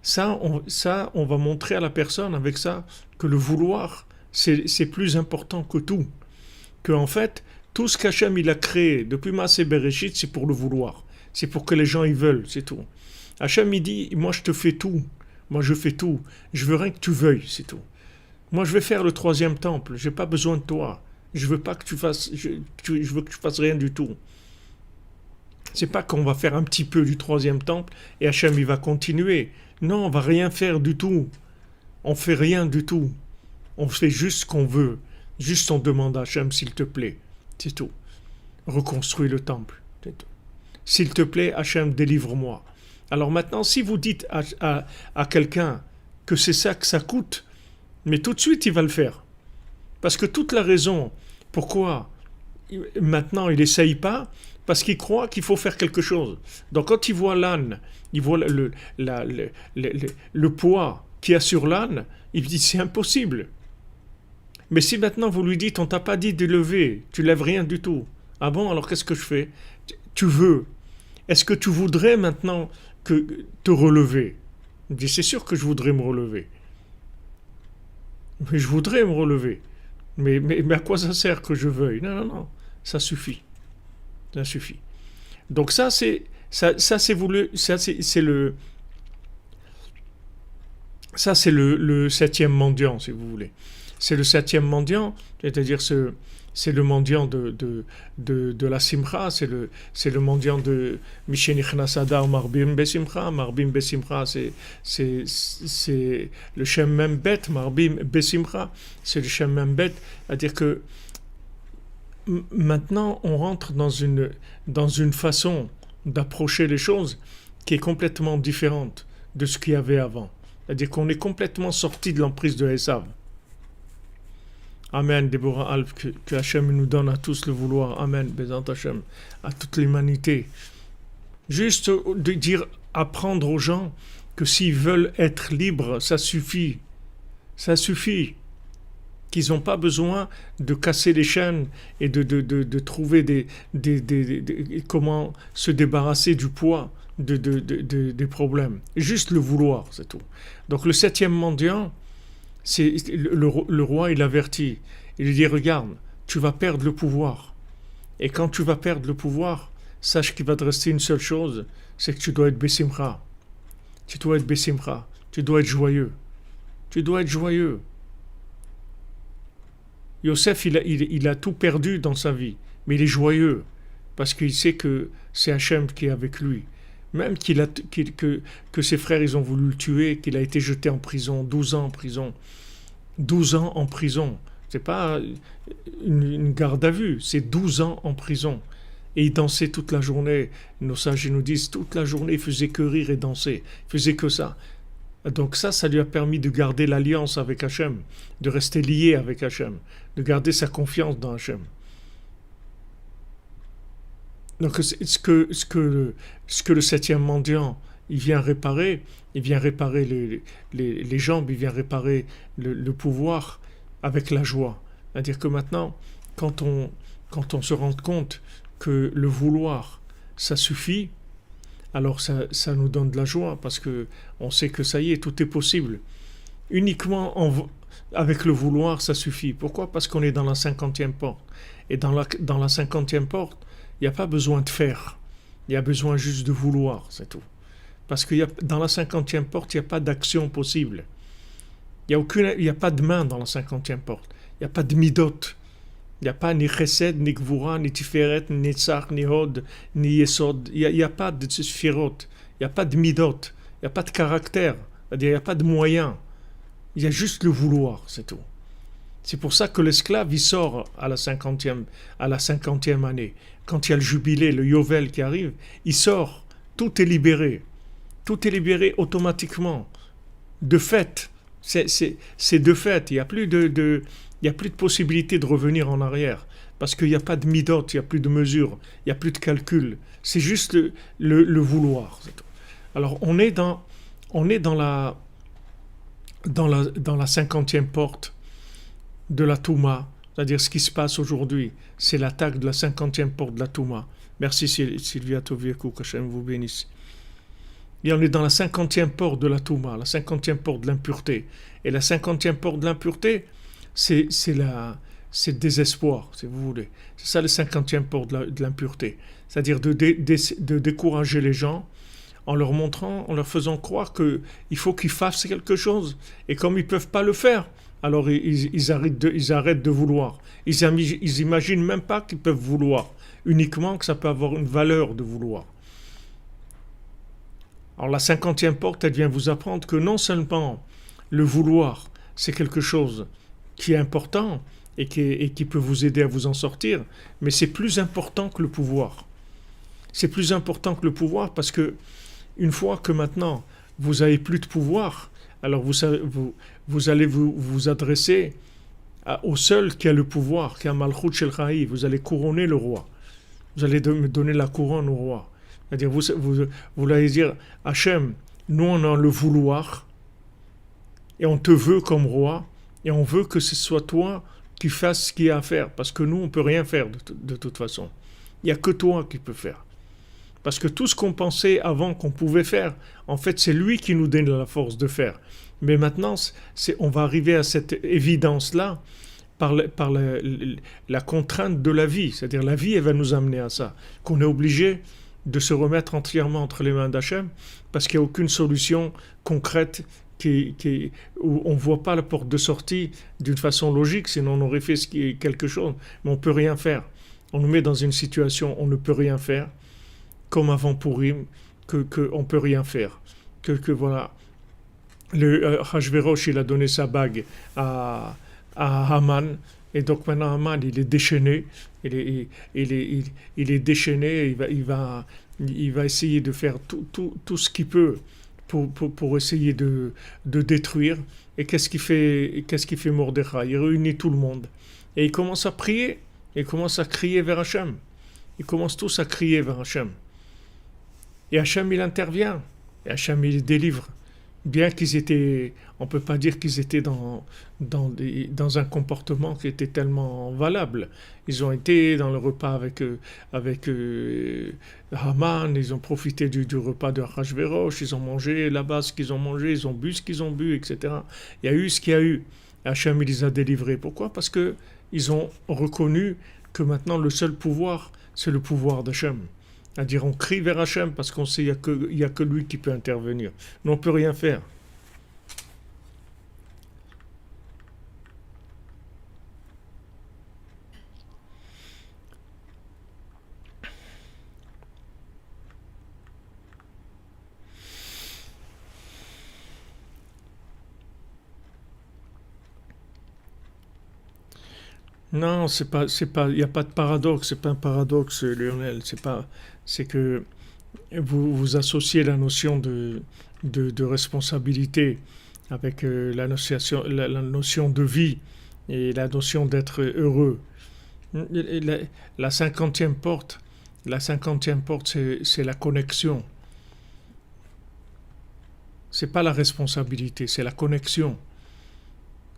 ça, on va montrer à la personne avec ça que le vouloir, c'est plus important que tout. Que en fait, tout ce qu'Hachem il a créé depuis Maaseh Bereshit, c'est pour le vouloir. C'est pour que les gens y veulent, c'est tout. Hachem il dit, moi je te fais tout. Moi, je fais tout. Je veux rien que tu veuilles, c'est tout. Moi, je vais faire le 3e temple. Je n'ai pas besoin de toi. Je veux pas que tu fasses... Je veux que tu fasses rien du tout. C'est pas qu'on va faire un petit peu du 3e temple et Hachem, il va continuer. Non, on va rien faire du tout. On fait rien du tout. On fait juste ce qu'on veut. Juste on demande à Hachem, s'il te plaît. C'est tout. Reconstruis le temple. C'est tout. S'il te plaît, Hachem, délivre-moi. Alors maintenant, si vous dites à quelqu'un que c'est ça que ça coûte, mais tout de suite il va le faire. Parce que toute la raison pourquoi maintenant il n'essaye pas, parce qu'il croit qu'il faut faire quelque chose. Donc quand il voit l'âne, il voit le poids qu'il y a sur l'âne, il dit c'est impossible. Mais si maintenant vous lui dites on t'a pas dit de lever, tu lèves rien du tout. Ah bon, alors qu'est-ce que je fais? Tu veux. Est-ce que tu voudrais maintenant te relever? Il dit, c'est sûr que je voudrais me relever. Mais je voudrais me relever. Mais à quoi ça sert que je veuille? Non, non, non. Ça suffit. Ça suffit. Donc ça, c'est voulu. Ça, c'est le 7e mendiant, si vous voulez. C'est le 7e mendiant, c'est-à-dire c'est le mendiant de la Simcha, c'est le mendiant de Mishenichnas Adar Marbim Besimcha. Marbim Besimcha, c'est le Shem Membet, Marbim Besimcha, c'est le Shem Membet. C'est-à-dire que maintenant, on rentre dans une façon d'approcher les choses qui est complètement différente de ce qu'il y avait avant. C'est-à-dire qu'on est complètement sorti de l'emprise de Esav. Amen, Déborah Alp, que Hachem nous donne à tous le vouloir. Amen, Bézant Hachem, à toute l'humanité. Juste de dire, apprendre aux gens que s'ils veulent être libres, ça suffit. Ça suffit. Qu'ils n'ont pas besoin de casser les chaînes et de trouver comment se débarrasser du poids des problèmes. Juste le vouloir, c'est tout. Donc le septième mendiant, c'est le roi, il avertit. Il lui dit, regarde, tu vas perdre le pouvoir. Et quand tu vas perdre le pouvoir, sache qu'il va te rester une seule chose, c'est que tu dois être Bessimcha. Tu dois être Bessimcha. Tu dois être joyeux. Tu dois être joyeux. Yosef, il a tout perdu dans sa vie, mais il est joyeux, parce qu'il sait que c'est Hachem qui est avec lui. Même que ses frères ils ont voulu le tuer, qu'il a été jeté en prison, 12 ans en prison. 12 ans en prison. C'est pas une garde à vue, c'est 12 ans en prison. Et il dansait toute la journée. Nos sages nous disent, toute la journée, il faisait que rire et danser. Il faisait que ça. Donc ça lui a permis de garder l'alliance avec Hachem, de rester lié avec Hachem, de garder sa confiance dans Hachem. Donc ce que le septième mendiant, il vient réparer les jambes, il vient réparer le pouvoir avec la joie. C'est-à-dire que maintenant, quand on se rend compte que le vouloir, ça suffit, alors ça nous donne de la joie, parce que on sait que ça y est, tout est possible. Uniquement avec le vouloir, ça suffit. Pourquoi ? Parce qu'on est dans la 50e porte. Et dans la 50e porte, il n'y a pas besoin de faire. Il y a besoin juste de vouloir, c'est tout. Parce que dans la 50e porte, il n'y a pas d'action possible. Il n'y a pas de main dans la 50e porte. Il n'y a pas de midot. Il n'y a pas ni chesed, ni gvura, ni tiferet, ni tzach, ni hod, ni yesod. Il n'y a pas de sphirot. Il n'y a pas de midot. Il n'y a pas de caractère. C'est-à-dire, il n'y a pas de moyens. Il y a juste le vouloir, c'est tout. C'est pour ça que l'esclave, il sort à la 50e année. Quand il y a le jubilé, le yovel qui arrive, il sort. Tout est libéré. Tout est libéré automatiquement. De fait. C'est de fait. Il n'y a plus de possibilité de revenir en arrière. Parce qu'il n'y a pas de midot, il n'y a plus de mesure, il n'y a plus de calcul. C'est juste le vouloir. C'est tout. Alors on est dans la 50e porte de la Touma, c'est-à-dire ce qui se passe aujourd'hui, c'est l'attaque de la 50e porte de la Touma. Merci Sylvia Toviekou, qu'Hachem vous bénisse. Et on est dans la 50e porte de la Touma, la 50e porte de l'impureté. Et la 50e porte de l'impureté, c'est le désespoir, si vous voulez. C'est ça le 50e porte de l'impureté. C'est-à-dire de décourager les gens en leur montrant, en leur faisant croire qu'il faut qu'ils fassent quelque chose. Et comme ils ne peuvent pas le faire, alors ils arrêtent de vouloir. Ils imaginent même pas qu'ils peuvent vouloir. Uniquement que ça peut avoir une valeur de vouloir. Alors la 50e porte, elle vient vous apprendre que non seulement le vouloir, c'est quelque chose qui est important et qui peut vous aider à vous en sortir, mais c'est plus important que le pouvoir. C'est plus important que le pouvoir parce que une fois que maintenant vous n'avez plus de pouvoir, alors vous allez vous adresser au seul qui a le pouvoir, qui a Malchut Shel Cha'i. Vous allez couronner le roi. Vous allez donner la couronne au roi. C'est-à-dire vous allez dire, Hachem, nous on a le vouloir et on te veut comme roi et on veut que ce soit toi qui fasses ce qu'il y a à faire parce que nous on ne peut rien faire de toute façon. Il n'y a que toi qui peux faire. Parce que tout ce qu'on pensait avant qu'on pouvait faire, en fait c'est lui qui nous donne la force de faire. Mais maintenant on va arriver à cette évidence-là par la contrainte de la vie. C'est-à-dire la vie elle va nous amener à ça. Qu'on est obligé de se remettre entièrement entre les mains d'Hachem parce qu'il n'y a aucune solution concrète où on ne voit pas la porte de sortie d'une façon logique, sinon on aurait fait quelque chose, mais on ne peut rien faire. On nous met dans une situation où on ne peut rien faire, comme avant Purim, qu'on ne peut rien faire. Que voilà, le Hachvérosh, il a donné sa bague à Haman, et donc maintenant Haman, il est déchaîné, il est déchaîné, il va essayer de faire tout ce qu'il peut pour essayer de détruire. Et qu'est-ce qu'il fait Mordechai? Il réunit tout le monde. Et il commence à prier. Il commence à crier vers Hachem. Ils commencent tous à crier vers Hachem. Et Hachem, il intervient. Et Hachem, il les délivre. Bien qu'ils étaient, on ne peut pas dire qu'ils étaient dans un comportement qui était tellement valable. Ils ont été dans le repas avec Haman, ils ont profité du repas de Achashverosh, ils ont mangé là-bas ce qu'ils ont mangé, ils ont bu ce qu'ils ont bu, etc. Il y a eu ce qu'il y a eu. Hachem, il les a délivrés. Pourquoi? Parce qu'ils ont reconnu que maintenant le seul pouvoir, c'est le pouvoir d'Hachem. C'est-à-dire on crie vers Hachem parce qu'on sait qu'il n'y a que lui qui peut intervenir. Mais on ne peut rien faire. Non, il n'y a pas de paradoxe, c'est pas un paradoxe, Lionel. C'est que vous associez la notion de responsabilité avec la notion de vie et la notion d'être heureux. La, la cinquantième porte, la cinquantième porte, c'est la connexion. C'est pas la responsabilité, c'est la connexion.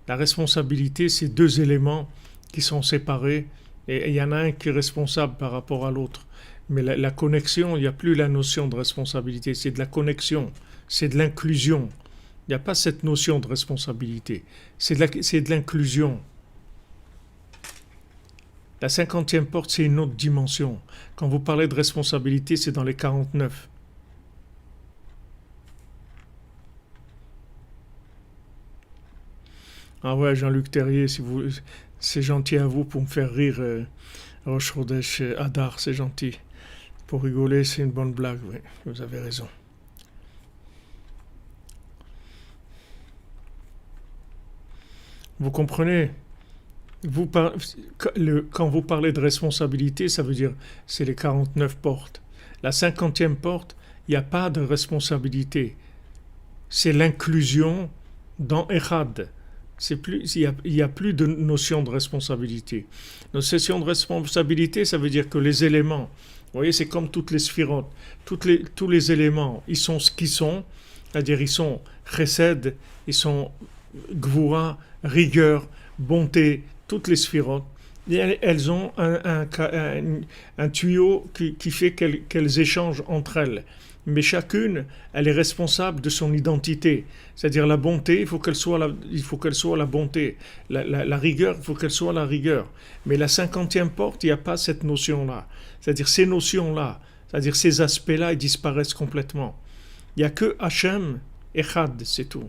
La responsabilité, c'est deux éléments qui sont séparés et il y en a un qui est responsable par rapport à l'autre. Mais la connexion, il n'y a plus la notion de responsabilité, c'est de la connexion, c'est de l'inclusion. Il n'y a pas cette notion de responsabilité, c'est de l'inclusion. La cinquantième porte, c'est une autre dimension. Quand vous parlez de responsabilité, c'est dans les 49. Ah ouais, Jean-Luc Terrier, c'est gentil à vous pour me faire rire. Rosh Chodesh Adar, c'est gentil. Pour rigoler, c'est une bonne blague, oui, vous avez raison. Vous comprenez? Quand vous parlez de responsabilité, ça veut dire c'est les 49 portes. La cinquantième porte, il n'y a pas de responsabilité. C'est l'inclusion dans Echad. Il y a plus de notion de responsabilité. Notion de responsabilité, ça veut dire que les éléments, vous voyez, c'est comme toutes les sphirotes. Tous les éléments, ils sont ce qu'ils sont, c'est-à-dire ils sont chesed, ils sont gvura, rigueur, bonté, toutes les sphirotes. Et elles ont un tuyau qui fait qu'elles échangent entre elles. Mais chacune, elle est responsable de son identité. C'est-à-dire la bonté, il faut qu'elle soit la bonté. La rigueur, il faut qu'elle soit la rigueur. Mais la cinquantième porte, il n'y a pas cette notion-là. C'est-à-dire ces notions-là, c'est-à-dire ces aspects-là, ils disparaissent complètement. Il n'y a que Hachem, Echad, c'est tout.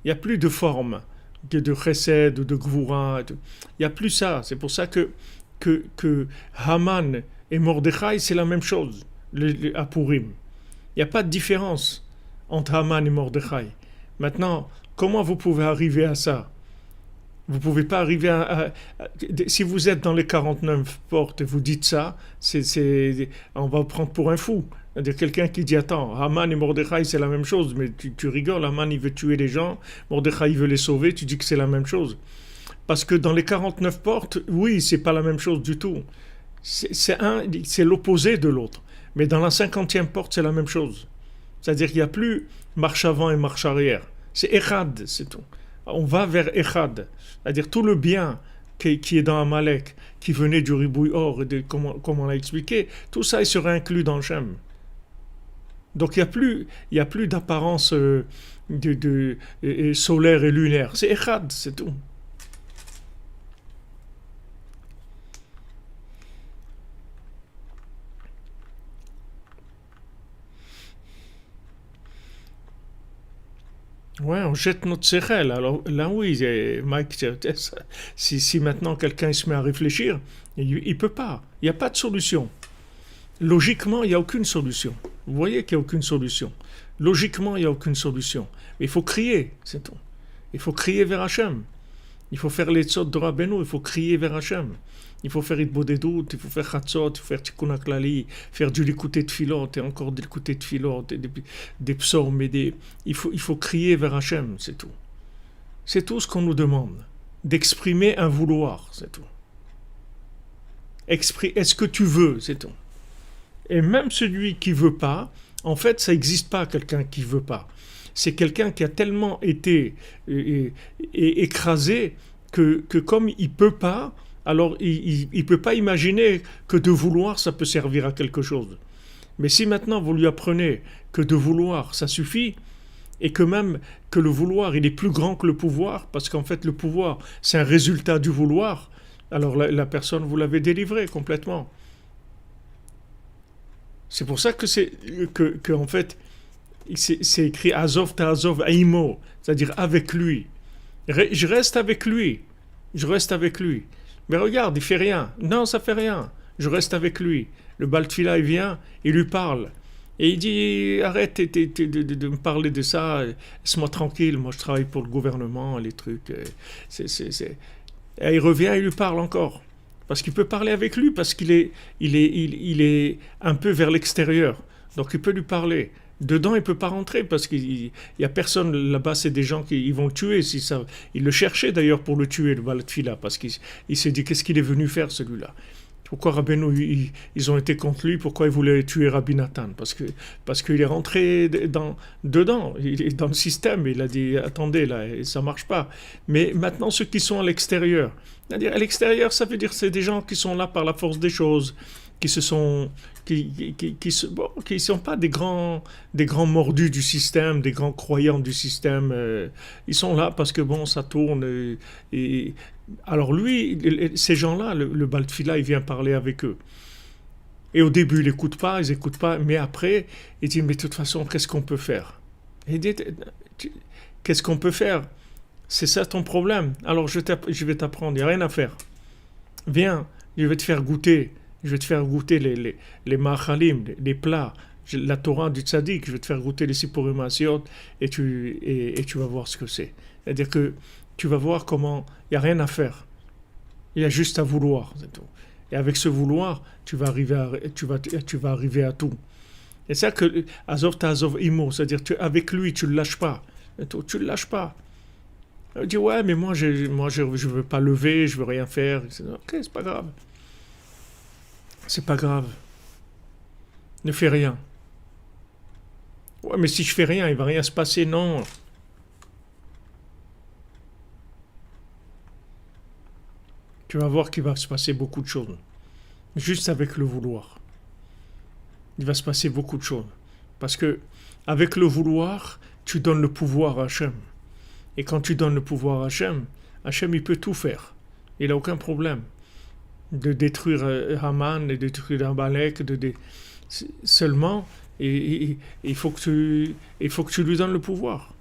Il n'y a plus de forme de chesed ou de gvura. Il n'y a plus ça. C'est pour ça que Haman et Mordechai, c'est la même chose à Purim. Il n'y a pas de différence entre Haman et Mordechai. Maintenant, comment vous pouvez arriver à ça? Vous ne pouvez pas arriver si vous êtes dans les 49 portes et vous dites ça, on va vous prendre pour un fou. C'est-à-dire quelqu'un qui dit, attends, Haman et Mordechai, c'est la même chose, mais tu rigoles, Haman, il veut tuer les gens, Mordechai, il veut les sauver, tu dis que c'est la même chose. Parce que dans les 49 portes, oui, c'est pas la même chose du tout. C'est l'opposé de l'autre. Mais dans la cinquantième porte, c'est la même chose. C'est-à-dire qu'il n'y a plus marche avant et marche arrière. C'est Echad, c'est tout. On va vers Echad. C'est-à-dire tout le bien qui est dans Amalek, qui venait du ribouille or, comme on l'a expliqué, tout ça, il sera inclus dans Shem. Donc il n'y a plus d'apparence solaire et lunaire. C'est Echad, c'est tout. Ouais, on jette notre sérelle. Alors là, oui, Mike, si maintenant quelqu'un se met à réfléchir, il ne peut pas. Il n'y a pas de solution. Logiquement, il n'y a aucune solution. Vous voyez qu'il n'y a aucune solution. Logiquement, il n'y a aucune solution. Mais il faut crier, c'est tout. Il faut crier vers Hachem. Il faut faire les tzot de Rabbeinu, il faut crier vers Hachem. Il faut faire Itbodedut, il faut faire Chatzot, il faut faire Tikkun HaKlali, faire du l'écouter de Filot, et encore de l'écouter de Filot, des psaumes, il faut crier vers Hachem, c'est tout. C'est tout ce qu'on nous demande. D'exprimer un vouloir, c'est tout. Est-ce que tu veux, c'est tout. Et même celui qui veut pas, en fait, ça n'existe pas quelqu'un qui veut pas. C'est quelqu'un qui a tellement été écrasé que comme il peut pas, alors il peut pas imaginer que de vouloir, ça peut servir à quelque chose. Mais si maintenant vous lui apprenez que de vouloir, ça suffit, et que même que le vouloir, il est plus grand que le pouvoir, parce qu'en fait le pouvoir, c'est un résultat du vouloir, alors la personne, vous l'avez délivrée complètement. C'est pour ça que en fait, c'est écrit Azov ta'azov aimo, c'est-à-dire avec lui. Je reste avec lui. Je reste avec lui. Mais regarde, il fait rien. Non, ça fait rien. Je reste avec lui. Le Baltfila, il vient, il lui parle. Et il dit, arrête de me parler de ça, laisse-moi tranquille, moi je travaille pour le gouvernement, les trucs. Et il revient, il lui parle encore. Parce qu'il peut parler avec lui, parce qu'il est un peu vers l'extérieur. Donc il peut lui parler. Dedans, il ne peut pas rentrer, parce qu'il n'y a personne là-bas, c'est des gens qui ils vont le tuer. Si ça, il le cherchait d'ailleurs pour le tuer, le Balatfila, parce qu'il s'est dit, qu'est-ce qu'il est venu faire celui-là? Pourquoi Rabbeinu, ils ont été contre lui? Pourquoi ils voulaient tuer Rabbi Nathan? Parce qu'il est rentré dedans, il est dans le système. Il a dit, attendez, là, ça ne marche pas. Mais maintenant, ceux qui sont à l'extérieur, c'est-à-dire à l'extérieur, ça veut dire que c'est des gens qui sont là par la force des choses, qui sont pas des grands mordus du système, des grands croyants du système. Ils sont là parce que bon, ça tourne. Alors lui, ces gens-là, le Baltfila, il vient parler avec eux. Et au début, ils n'écoutent pas, mais après, il dit, mais de toute façon, qu'est-ce qu'on peut faire? Et il dit, qu'est-ce qu'on peut faire? C'est ça ton problème. Alors je vais t'apprendre, il n'y a rien à faire. Viens, je vais te faire goûter. Je vais te faire goûter les ma'achalim, les plats, la Torah du tzaddik, je vais te faire goûter les sipurim asiot et tu vas voir ce que c'est. C'est-à-dire que tu vas voir comment il n'y a rien à faire. Il y a juste à vouloir, c'est tout. Et avec ce vouloir, tu vas arriver à tout. Et c'est ça que Azov ta'azov imo, c'est-à-dire avec lui, tu ne le lâches pas. Tu ne le lâches pas. Il dit, ouais, mais moi, je veux pas lever, je veux rien faire. Ok, c'est pas grave. C'est pas grave. Ne fais rien. Ouais, mais si je fais rien, il va rien se passer. Non. Tu vas voir qu'il va se passer beaucoup de choses. Juste avec le vouloir. Il va se passer beaucoup de choses. Parce que avec le vouloir, tu donnes le pouvoir à Hachem. Et quand tu donnes le pouvoir à Hachem, Hachem, il peut tout faire. Il n'a aucun problème de détruire Haman, de détruire Amalek, seulement il faut que tu lui donnes le pouvoir.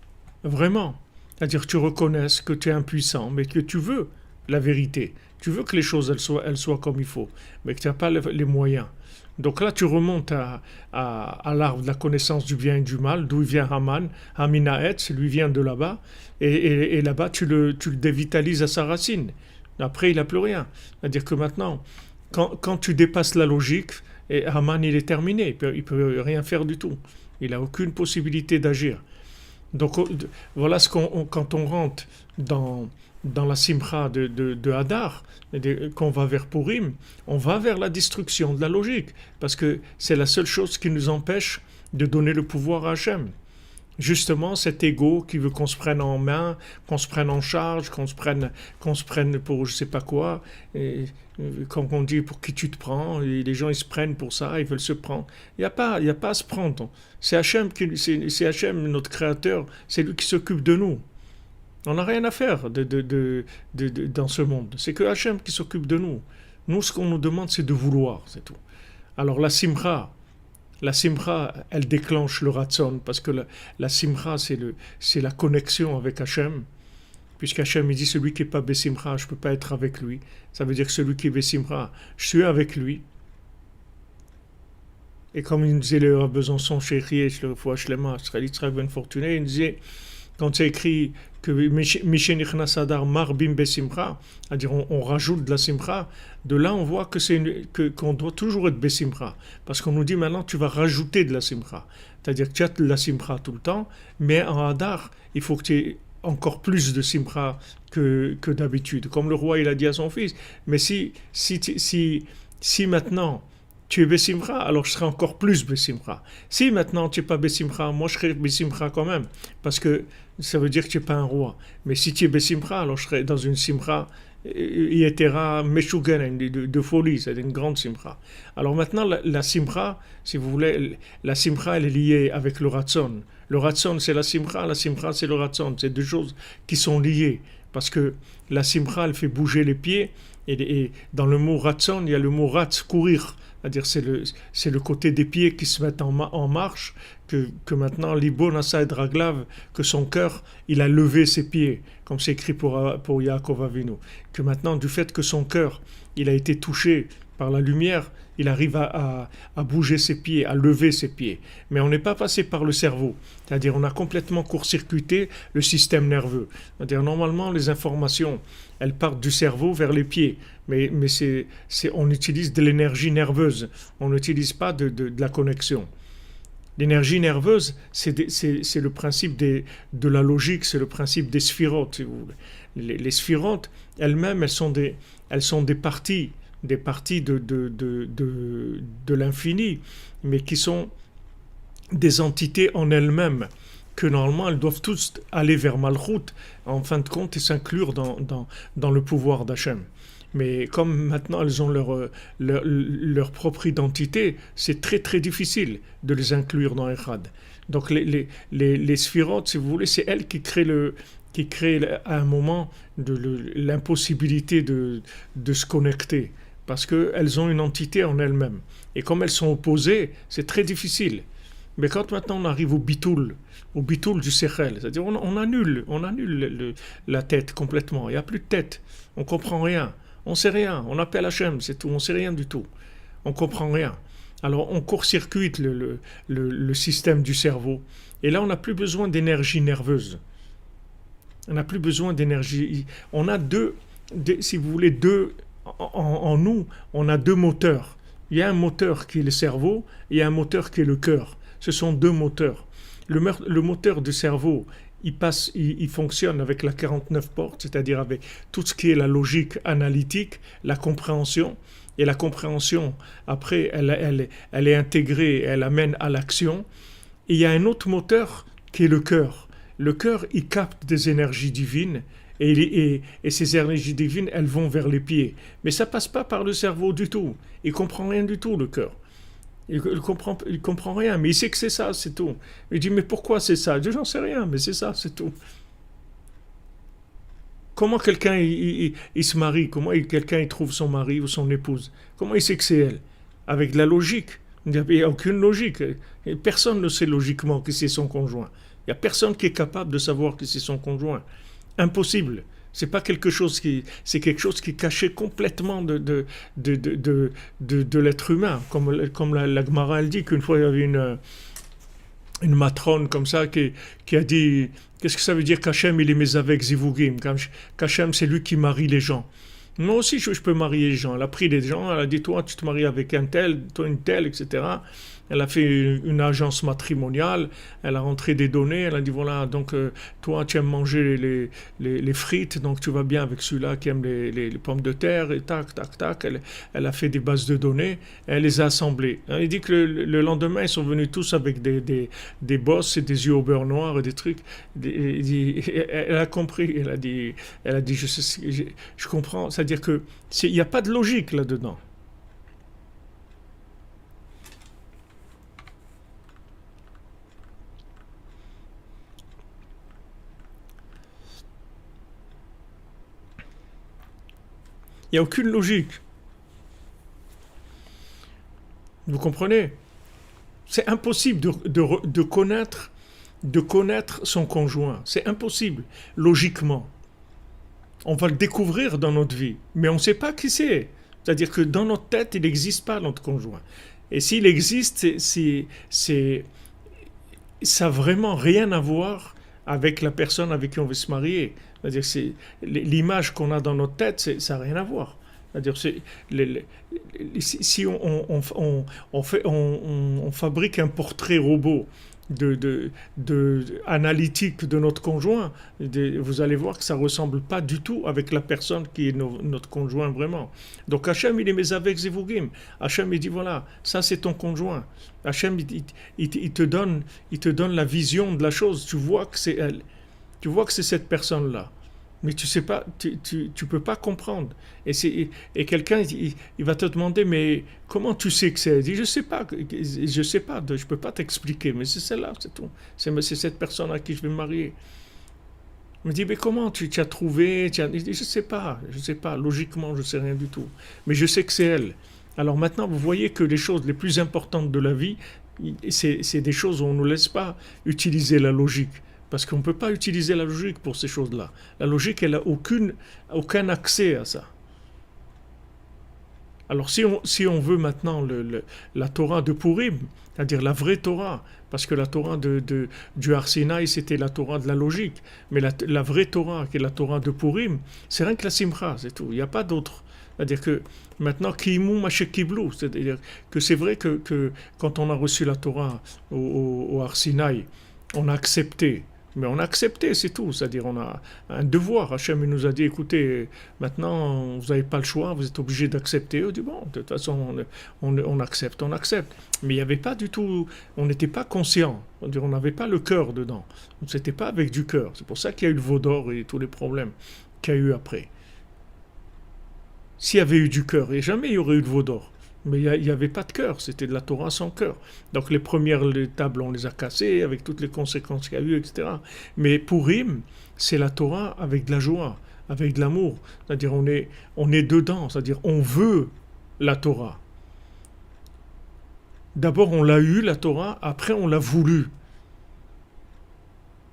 Vraiment. C'est-à-dire que tu reconnaisses que tu es impuissant, mais que tu veux la vérité. Tu veux que les choses elles soient comme il faut, mais que tu n'as pas les moyens. Donc là, tu remontes à l'arbre de la connaissance du bien et du mal, d'où vient Haman, Haminaetz, lui vient de là-bas, et là-bas, tu le dévitalises à sa racine. Après, il n'a plus rien. C'est-à-dire que maintenant, quand tu dépasses la logique, et Haman, il est terminé. Il ne peut rien faire du tout. Il n'a aucune possibilité d'agir. Donc, voilà quand on rentre dans la simcha de Hadar, qu'on va vers Purim, on va vers la destruction de la logique. Parce que c'est la seule chose qui nous empêche de donner le pouvoir à Hachem. Justement, cet ego qui veut qu'on se prenne en main, qu'on se prenne en charge, qu'on se prenne pour je sais pas quoi, et quand on dit pour qui tu te prends, et les gens ils se prennent pour ça, ils veulent se prendre. Il y a pas à se prendre. C'est Hachem, notre créateur, c'est lui qui s'occupe de nous. On n'a rien à faire dans ce monde. C'est que Hachem qui s'occupe de nous. Nous, ce qu'on nous demande, c'est de vouloir, c'est tout. Alors la simcha, elle déclenche le ratson, parce que la simcha, c'est la connexion avec Hachem. Puisqu'Hachem, il dit, celui qui n'est pas besimcha, je ne peux pas être avec lui. Ça veut dire que celui qui est besimcha, je suis avec lui. Et comme il nous disait le Besançon, chéri, le Foua Shlema, Yitzhak Ben Fortuné, il disait, quand c'est écrit que Mishenichnas Adar Marbim Besimcha, c'est-à-dire on rajoute de la simcha, de là on voit qu'on doit toujours être Besimcha. Parce qu'on nous dit maintenant tu vas rajouter de la simcha. C'est-à-dire que tu as de la simcha tout le temps, mais en Adar, il faut que tu aies encore plus de simra que d'habitude. Comme le roi il a dit à son fils, mais si maintenant tu es Bessimcha, alors je serai encore plus Bessimcha. Si maintenant tu n'es pas Bessimcha, moi je serai Bessimcha quand même, parce que ça veut dire que tu n'es pas un roi. Mais si tu es Bessimcha, alors je serai dans une Simcha Yetera Meshugan, de folie, c'est une grande Simcha. Alors maintenant, la Simcha, si vous voulez, la Simcha elle est liée avec le Ratson. Le Ratson c'est la Simcha c'est le Ratson. C'est deux choses qui sont liées. Parce que la Simcha elle fait bouger les pieds, et dans le mot Ratson, il y a le mot Ratz, courir. C'est-à-dire c'est le côté des pieds qui se mettent en marche, que maintenant Libo Nasa et Draglav, que son cœur, il a levé ses pieds, comme c'est écrit pour Yaakov Avinu, que maintenant du fait que son cœur, il a été touché par la lumière, il arrive à bouger ses pieds, à lever ses pieds. Mais on n'est pas passé par le cerveau, c'est-à-dire on a complètement court-circuité le système nerveux. C'est-à-dire normalement les informations, elles partent du cerveau vers les pieds, mais on utilise de l'énergie nerveuse, on n'utilise pas de la connexion. L'énergie nerveuse, c'est le principe de la logique, c'est le principe des sphirotes, si vous voulez. Les sphirotes, elles-mêmes, elles sont des parties de l'infini, mais qui sont des entités en elles-mêmes, que normalement elles doivent tous aller vers Malchut, en fin de compte, et s'inclure dans le pouvoir d'Hachem. Mais comme maintenant elles ont leur propre identité, c'est très très difficile de les inclure dans Echad. Donc les sphirotes, si vous voulez, c'est elles qui créent à un moment l'impossibilité de se connecter, parce qu'elles ont une entité en elles-mêmes. Et comme elles sont opposées, c'est très difficile. Mais quand maintenant on arrive au bitoul du sechel, c'est-à-dire on annule la tête complètement, il n'y a plus de tête, on ne comprend rien. On ne sait rien, on appelle Hachem, c'est tout, on ne sait rien du tout. On ne comprend rien. Alors on court-circuite le système du cerveau. Et là, on n'a plus besoin d'énergie nerveuse. On n'a plus besoin d'énergie. On a si vous voulez, en nous, on a deux moteurs. Il y a un moteur qui est le cerveau, et il y a un moteur qui est le cœur. Ce sont deux moteurs. Le moteur du cerveau, il fonctionne avec la 49 portes, c'est-à-dire avec tout ce qui est la logique analytique, la compréhension. Et la compréhension, après, elle est intégrée, elle amène à l'action. Et il y a un autre moteur qui est le cœur. Le cœur, il capte des énergies divines, et ces énergies divines, elles vont vers les pieds. Mais ça ne passe pas par le cerveau du tout. Il ne comprend rien du tout, le cœur. Il comprend rien, mais il sait que c'est ça, c'est tout. Il dit, mais pourquoi c'est ça? Je dis, j'en sais rien, mais c'est ça, c'est tout. Comment quelqu'un il se marie? Comment quelqu'un il trouve son mari ou son épouse? Comment il sait que c'est elle? Avec de la logique. Il n'y a aucune logique. Personne ne sait logiquement que c'est son conjoint. Il n'y a personne qui est capable de savoir que c'est son conjoint. Impossible. C'est quelque chose qui est caché complètement de l'être humain. Comme la Gemara elle dit qu'une fois il y avait une matrone comme ça qui a dit, qu'est-ce que ça veut dire qu'Hachem il est mes avec zivugim, qu'Hachem c'est lui qui marie les gens. Moi aussi je peux marier les gens. Elle a pris des gens, elle a dit toi tu te maries avec un tel, toi une telle, etc. Elle a fait une agence matrimoniale, elle a rentré des données, elle a dit voilà, donc toi tu aimes manger les frites, donc tu vas bien avec celui-là qui aime les pommes de terre, et tac, tac, tac, elle a fait des bases de données, et elle les a assemblées. Elle dit que le lendemain, ils sont venus tous avec des bosses et des yeux au beurre noir et des trucs. Elle a compris, elle a dit je comprends, c'est-à-dire qu'il n'y a pas de logique là-dedans. Il n'y a aucune logique. Vous comprenez? C'est impossible de connaître son conjoint. C'est impossible, logiquement. On va le découvrir dans notre vie, mais on ne sait pas qui c'est. C'est-à-dire que dans notre tête, il n'existe pas notre conjoint. Et s'il existe, ça n'a vraiment rien à voir avec la personne avec qui on veut se marier. C'est-à-dire que l'image qu'on a dans notre tête, ça n'a rien à voir. C'est-à-dire si on fabrique un portrait robot analytique de notre conjoint, vous allez voir que ça ne ressemble pas du tout avec la personne qui est notre conjoint vraiment. Donc Hachem, il est Mezavek Zevugim. Hachem, il dit voilà, ça c'est ton conjoint. Hachem, il te donne la vision de la chose. Tu vois que c'est elle. Tu vois que c'est cette personne-là. Mais tu sais pas, tu peux pas comprendre. Et quelqu'un, il va te demander, mais comment tu sais que c'est? Il dit, je sais pas, je peux pas t'expliquer, mais c'est celle-là, c'est tout. C'est cette personne à qui je vais me marier. Il me dit, mais comment tu as trouvé? Il dit, je sais pas, logiquement, je sais rien du tout. Mais je sais que c'est elle. Alors maintenant, vous voyez que les choses les plus importantes de la vie, c'est des choses où on ne nous laisse pas utiliser la logique. Parce qu'on ne peut pas utiliser la logique pour ces choses-là. La logique, elle n'a aucun accès à ça. Alors si on veut maintenant la Torah de Purim, c'est-à-dire la vraie Torah, parce que la Torah du Har Sinaï, c'était la Torah de la logique, mais la vraie Torah, qui est la Torah de Purim, c'est rien que la Simcha, c'est tout. Il n'y a pas d'autre. C'est-à-dire que maintenant, Kiimu Mashek Kiblu, c'est-à-dire que c'est vrai que quand on a reçu la Torah au Har Sinaï, on a accepté. Mais on a accepté, c'est tout. C'est-à-dire on a un devoir. Hachem nous a dit, écoutez, maintenant, vous n'avez pas le choix, vous êtes obligés d'accepter. On dit, bon, de toute façon, on accepte. Mais il n'y avait pas du tout, on n'était pas conscient. On n'avait pas le cœur dedans. Ce n'était pas avec du cœur. C'est pour ça qu'il y a eu le veau d'or et tous les problèmes qu'il y a eu après. S'il y avait eu du cœur, et jamais il y aurait eu de veau d'or. Mais il n'y avait pas de cœur, c'était de la Torah sans cœur. Donc les premières tables, on les a cassées, avec toutes les conséquences qu'il y a eu, etc. Mais Purim, c'est la Torah avec de la joie, avec de l'amour. C'est-à-dire on est dedans, c'est-à-dire on veut la Torah. D'abord on l'a eu, la Torah, après on l'a voulu.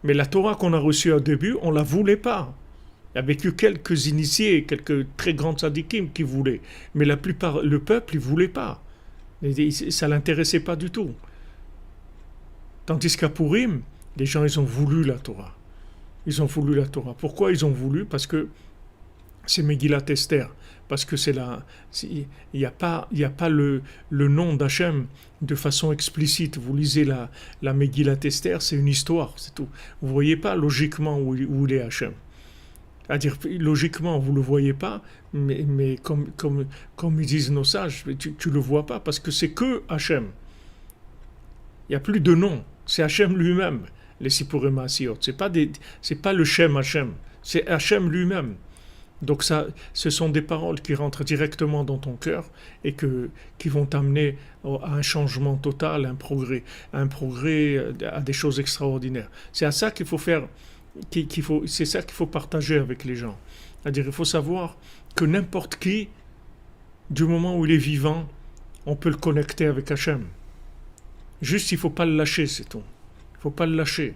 Mais la Torah qu'on a reçue au début, on ne la voulait pas. Il y avait que quelques initiés, quelques très grands tzadikim qui voulaient. Mais la plupart, le peuple, il ne voulait pas. Ça ne l'intéressait pas du tout. Tandis qu'à Purim, les gens, ils ont voulu la Torah. Ils ont voulu la Torah. Pourquoi ils ont voulu? Parce que c'est Megillat Esther. Parce que il n'y a pas le nom d'Hachem de façon explicite. Vous lisez la Megillat Esther, c'est une histoire, c'est tout. Vous ne voyez pas logiquement où il est Hachem. C'est-à-dire, logiquement, vous ne le voyez pas, mais comme ils disent nos sages, tu ne le vois pas parce que c'est que Hachem. Il n'y a plus de nom, c'est Hachem lui-même, les Sipurim Asiyot. C'est pas le Shem Hachem, c'est Hachem lui-même. Donc ce sont des paroles qui rentrent directement dans ton cœur et qui vont t'amener à un changement total, à un progrès, à des choses extraordinaires. C'est à ça qu'il faut faire. C'est ça qu'il faut partager avec les gens. C'est-à-dire il faut savoir que n'importe qui, du moment où il est vivant, on peut le connecter avec Hachem. Juste, il ne faut pas le lâcher, c'est tout. Il ne faut pas le lâcher.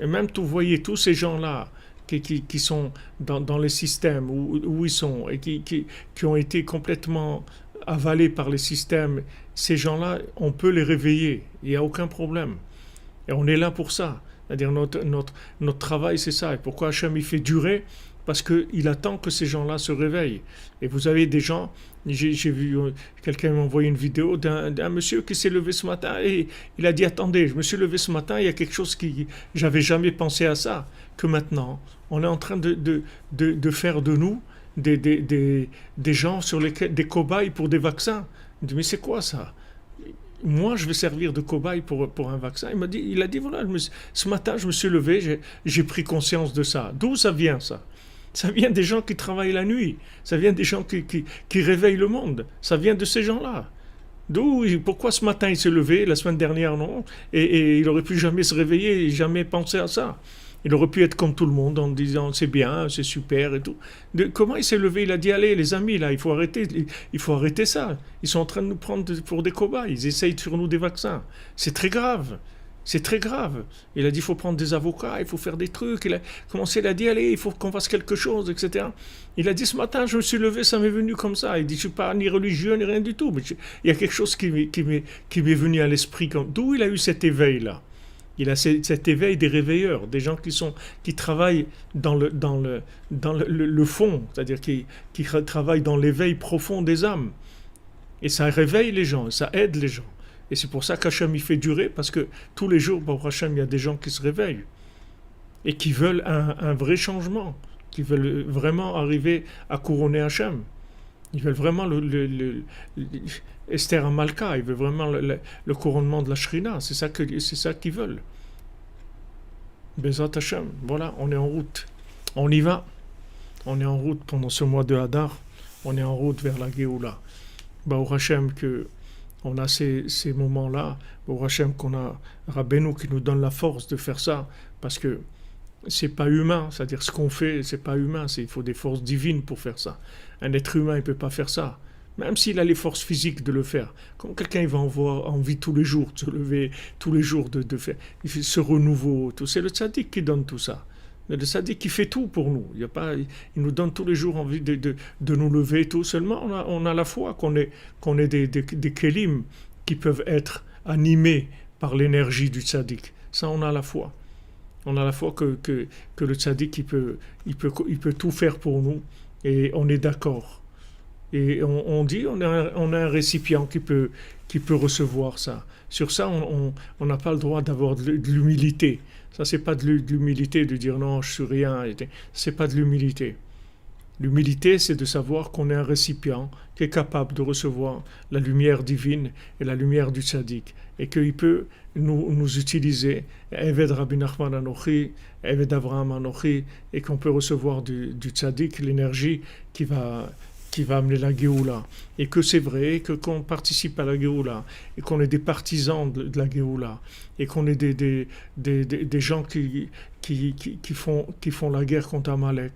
Et même, vous voyez, tous ces gens-là qui sont dans les systèmes où ils sont et qui ont été complètement avalés par les systèmes, ces gens-là, on peut les réveiller. Il n'y a aucun problème. Et on est là pour ça. C'est-à-dire notre travail, c'est ça. Et pourquoi Hachem il fait durer? Parce qu'il attend que ces gens-là se réveillent. Et vous avez des gens, j'ai vu, quelqu'un m'a envoyé une vidéo d'un monsieur qui s'est levé ce matin et il a dit, attendez, je me suis levé ce matin, il y a quelque chose j'avais jamais pensé à ça, que maintenant, on est en train de faire de nous des gens des cobayes pour des vaccins. Il dit, mais c'est quoi ça? Moi, je vais servir de cobaye pour un vaccin. Il a dit, voilà, ce matin, je me suis levé, j'ai pris conscience de ça. D'où ça vient, ça? Ça vient des gens qui travaillent la nuit. Ça vient des gens qui réveillent le monde. Ça vient de ces gens-là. Pourquoi ce matin il s'est levé, la semaine dernière non, et il aurait pu jamais se réveiller et jamais penser à ça. Il aurait pu être comme tout le monde en disant c'est bien, c'est super et tout. Comment il s'est levé? Il a dit allez les amis là, il faut arrêter ça. Ils sont en train de nous prendre pour des cobayes. Ils essayent sur nous des vaccins. C'est très grave. C'est très grave. Il a dit il faut prendre des avocats, il faut faire des trucs. Il a dit allez, il faut qu'on fasse quelque chose, etc. Il a dit ce matin je me suis levé, ça m'est venu comme ça. Il dit je suis pas ni religieux ni rien du tout, mais il y a quelque chose qui m'est venu à l'esprit. D'où il a eu cet éveil là? Il a cet éveil des réveilleurs, des gens qui travaillent dans le fond, c'est-à-dire qui travaillent dans l'éveil profond des âmes. Et ça réveille les gens, ça aide les gens. Et c'est pour ça qu'Hachem il fait durer, parce que tous les jours, Baruch Hashem, il y a des gens qui se réveillent et qui veulent un vrai changement, qui veulent vraiment arriver à couronner Hachem. Ils veulent vraiment Esther Amalka, ils veulent vraiment le couronnement de la Shrina. C'est ça qu'ils veulent. Bezrat Hachem, voilà, on est en route. On y va. On est en route pendant ce mois de Hadar. On est en route vers la Géoula. Baruch Hashem que on a ces moments-là. Baruch Hashem qu'on a Rabbeinu qui nous donne la force de faire ça. Parce que c'est pas humain. C'est-à-dire ce qu'on fait, c'est pas humain. Il faut des forces divines pour faire ça. Un être humain, il peut pas faire ça. Même s'il a les forces physiques de le faire. Comme quelqu'un il va avoir envie tous les jours de se lever, tous les jours de faire ce renouveau. C'est le tzaddik qui donne tout ça. Le tzaddik qui fait tout pour nous. Il nous donne tous les jours envie de nous lever tout. Seulement on a la foi qu'on est des kelim qui peuvent être animés par l'énergie du tzaddik. Ça on a la foi. On a la foi que le tzaddik il peut tout faire pour nous et on est d'accord. Et on dit on a un récipient qui peut recevoir ça. Sur ça, on n'a pas le droit d'avoir de l'humilité. Ça, c'est pas de l'humilité de dire non, je suis rien. C'est pas de l'humilité. L'humilité, c'est de savoir qu'on est un récipient qui est capable de recevoir la lumière divine et la lumière du tzaddik. Et qu'il peut nous utiliser, Eved Rabbi Nachman Anochi, Eved Avraham Anochi, et qu'on peut recevoir du tzaddik l'énergie qui va amener la Géoula. Et que c'est vrai qu'on participe à la Géoula, et qu'on est des partisans de la Géoula, et qu'on est des gens qui font la guerre contre Amalek.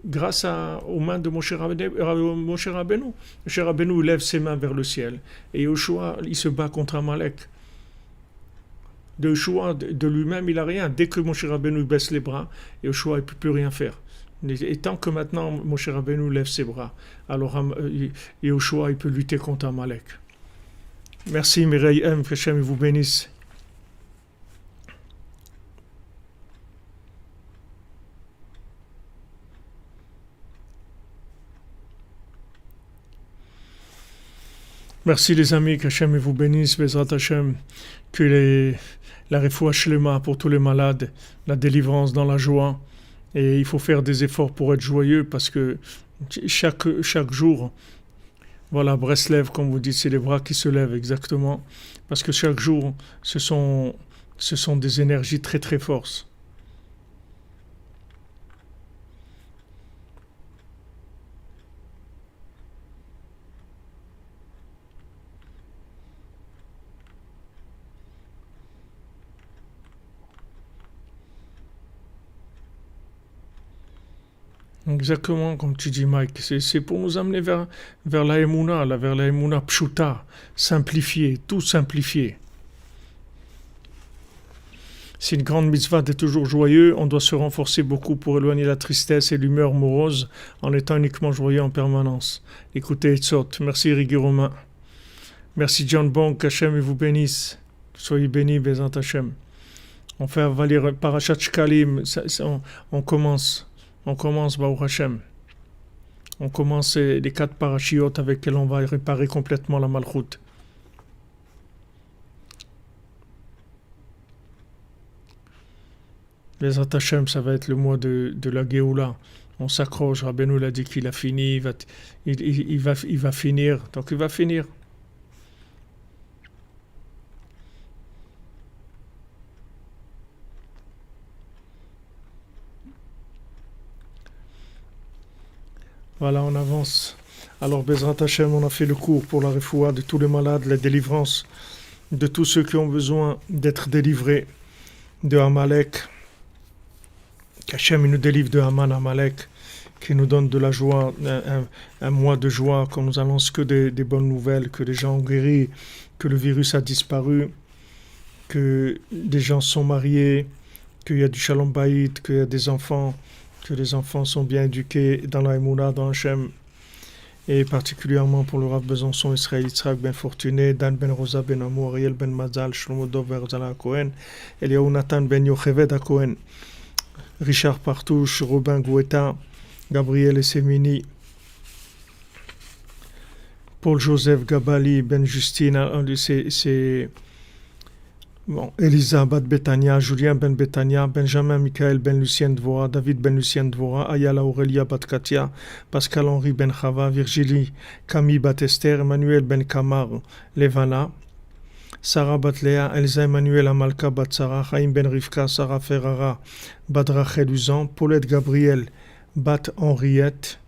Grâce aux mains de Moshe Rabbeinu. Moshe Rabbeinu lève ses mains vers le ciel. Et Yoshua, il se bat contre Amalek. De Yoshua, de lui-même, il n'a rien. Dès que Moshe Rabbeinu baisse les bras, Yoshua ne peut plus rien faire. Et tant que maintenant Moshe Rabbeinu lève ses bras, alors Yoshua il peut lutter contre Amalek. Merci Mireille M, que Hachem vous bénisse. Merci les amis, que Hachem vous bénisse, Bezrat Hachem, que la refoua shlema pour tous les malades, la délivrance dans la joie. Et il faut faire des efforts pour être joyeux parce que chaque jour, voilà, Breslev, comme vous dites, c'est les bras qui se lèvent exactement. Parce que chaque jour, ce sont des énergies très très fortes. Exactement, comme tu dis, Mike. C'est pour nous amener vers la Emouna, vers la Emouna Pshuta, simplifier, tout simplifier. C'est une grande mitzvah d'être toujours joyeux. On doit se renforcer beaucoup pour éloigner la tristesse et l'humeur morose en étant uniquement joyeux en permanence. Écoutez, Etzot. Merci, Rigui Romain. Merci, John Bong. Qu'Hachem vous bénisse. Soyez bénis, Bezant Hachem. On va lire Parashat Shkalim. On commence. On commence, Baruch Hashem. On commence les 4 parachiotes avec lesquels on va réparer complètement la malchoute. Les Hashem, ça va être le mois de la Géoula. On s'accroche, Rabbeinu l'a dit qu'il a fini, il va finir, donc il va finir. Voilà, on avance. Alors, Bezrat Hashem, on a fait le cours pour la refoua de tous les malades, la délivrance de tous ceux qui ont besoin d'être délivrés de Amalek. Qu'Hachem nous délivre de Haman Amalek, qui nous donne de la joie, un mois de joie, qu'on nous annonce que des bonnes nouvelles, que les gens ont guéri, que le virus a disparu, que des gens sont mariés, qu'il y a du Shalom Bayit, qu'il y a des enfants, que les enfants sont bien éduqués dans la Emouna, dans Hachem, et particulièrement pour le Rav Besançon, Israël Yitzhak Ben Fortuné, Dan Ben Rosa Ben Amou, Ariel Ben Mazal, Shlomo Dov Ben Rozala Cohen, Eliyahu Nathan Ben Yocheved Cohen, Richard Partouche, Robin Gouetta, Gabriel Essemini, Paul-Joseph Gabali Ben Justine, c'est bon, Elisa Bat Betania, Julien Ben Betania, Benjamin Michael Ben Lucien Dvora, David Ben Lucien Dvora, Ayala Aurelia Bat Katia, Pascal Henri Ben Chava, Virgilie Camille Bat Esther, Emmanuel Ben Kamar Levana, Sarah Bat Léa, Elsa Emmanuel Amalka Bat Sarah, Chaim Ben Rivka, Sarah Ferrara Bat Rachel Uzan, Paulette Gabriel Bat Henriette,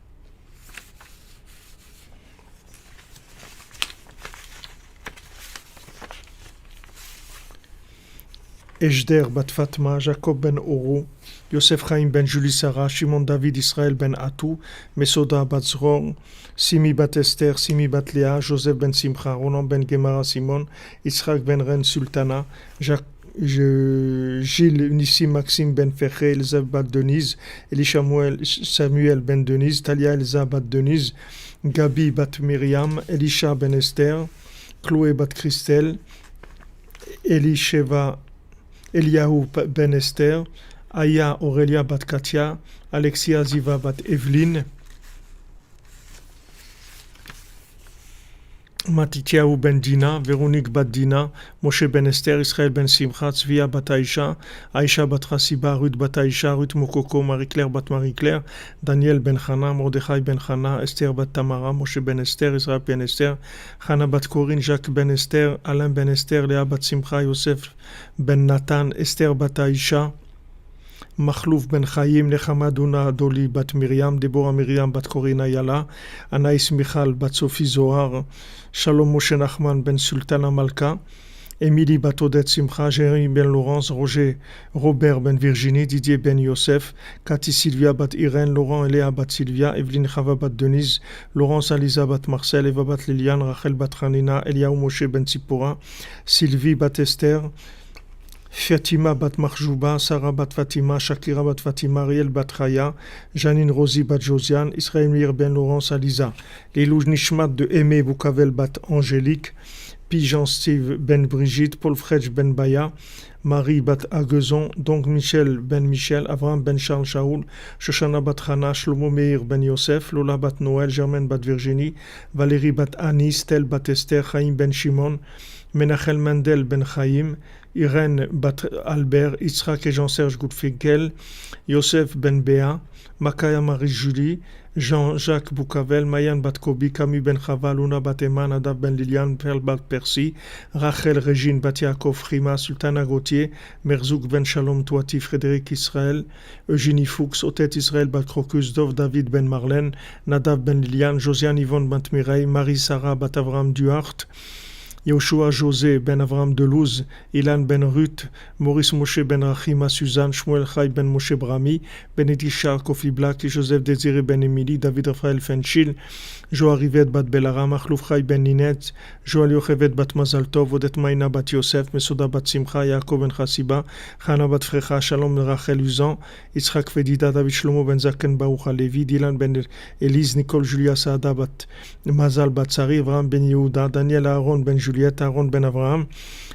Ejder Bat Fatma, Jacob Ben Oro, Yosef Chaim Ben Julie Sarah, Shimon David Israël Ben Atou, Mesoda Bat Zror, Simi Bat Esther, Simi Bat Léa, Joseph Ben Simcha, Ronan Ben Gemara Simon, Yitzhak Ben Ren Sultana, Gilles Nissim Maxime Ben Feché, Elzeb Bat Denise, Samuel Ben Denise, Talia Elza Bat Denise, Gabi Bat Myriam, Elisha Ben Esther, Chloé Bat Christelle, Elisheva Eliahu Ben Esther, Aya Aurelia Bat Katia, Alexia Ziva Bat Evelyne, Matityahu Ben Dina, Véronique Bat Dina, Moshe Ben Esther, Israël Ben Simcha, Tzvia Bat Aïcha, Aïcha Bat Chassiba, Ruth Bat Aïcha, Ruth Mokoko, Marie-Claire Bat Marie-Claire, Daniel Ben Chana, Mordechai Ben Chana, Esther Bat Tamara, Moshe Ben Esther, Israël Ben Esther, Chana Bat Corinne, Jacques Ben Esther, Alain Ben Esther, Léa Bat Simcha, Yosef Ben Nathan, Esther Bat Aïcha, Machlouf Ben Chaim, Nechama Duna Doli Bat Miriam, Deborah Miriam Bat Corina Yala, Anaïs Michal Bat Sophie Zohar, Shalom Moshe Nachman Ben Sultana Malka, Émilie Bat Odette Simcha, Jérémy Ben Laurence, Robert Ben Virginie, Didier Ben Yosef, Cathy Sylvia Bat Irène, Laurent Eléa Bat Sylvia, Evelyne Chava Bat Denise, Laurence Aliza Bat Marcel, Eva Bat Liliane, Rachel Bat Hanina, Eliaou Moshe Ben Tzipora, Sylvie Bat Esther, Fatima Bat Marjouba, Sarah Bat Fatima, Shakira Bat Fatima, Ariel Bat Chaya, Janine Rosie Bat Josiane, Israël Mir Ben Laurence Aliza, les loups Nishmat de Aimé Boukavel Bat Angélique, Pi Jean-Steve Ben Brigitte, Paul Fredj Ben Baya, Marie Bat Agezon, donc Michel Ben Michel, Avraham Ben Charles Shaoul, Shoshana Bat Hana, Shlomo Meir Ben Yosef, Lola Bat Noël, Germaine Bat Virginie, Valérie Bat Anis, Tel Bat Esther, Chaim Ben Shimon, Menachel Mendel Ben Chaim, Irène Bat Albert, Yitzhak et Jean-Serge Goudfinkel, Yosef Ben Béa, Makaya Marie-Julie, Jean-Jacques Boukavel, Mayan Bat Kobi, Camille Ben Chava, Luna Bat Eman, Nadav Ben Liliane, Perle Bat Percy, Rachel Régine Bat Yaakov Frima, Sultana Gauthier, Merzouk Ben Shalom Touati, Frédéric Israël, Eugénie Fuchs, Otet Israël Bat Crocus, Dov David Ben Marlène, Nadav Ben Liliane, Josiane Yvonne Bat Mireille, Marie Sarah Bat Avram Duhart, Yoshua José Ben Avram Delouz, Ilan Ben Ruth, Maurice Moshe Ben Rachima Suzanne, Shmuel Chai Ben Moshe Brami, Benedict Charles Kofi Black, Joseph Désiré Ben Emily, David Raphaël Fenchil, Joa Rivet Bat Belara, Machlouf Chai Ben Ninet, Joal Yochevet Bat Mazaltov, Odet Maïna Bat Yosef, Mesoda Bat Simcha, Yaakov Ben Chassiba, Chana Bat Frecha, Shalom Rachel Uzan, Yitzhak Fedida, David Shlomo Ben Zaken Baruch Alevi, Dylan Ben Elise, Nicole Julia Saada Bat Mazal Bat Sari, Avraham Ben Yehuda, Daniel Aaron Ben Juliette, Aaron Ben Avraham,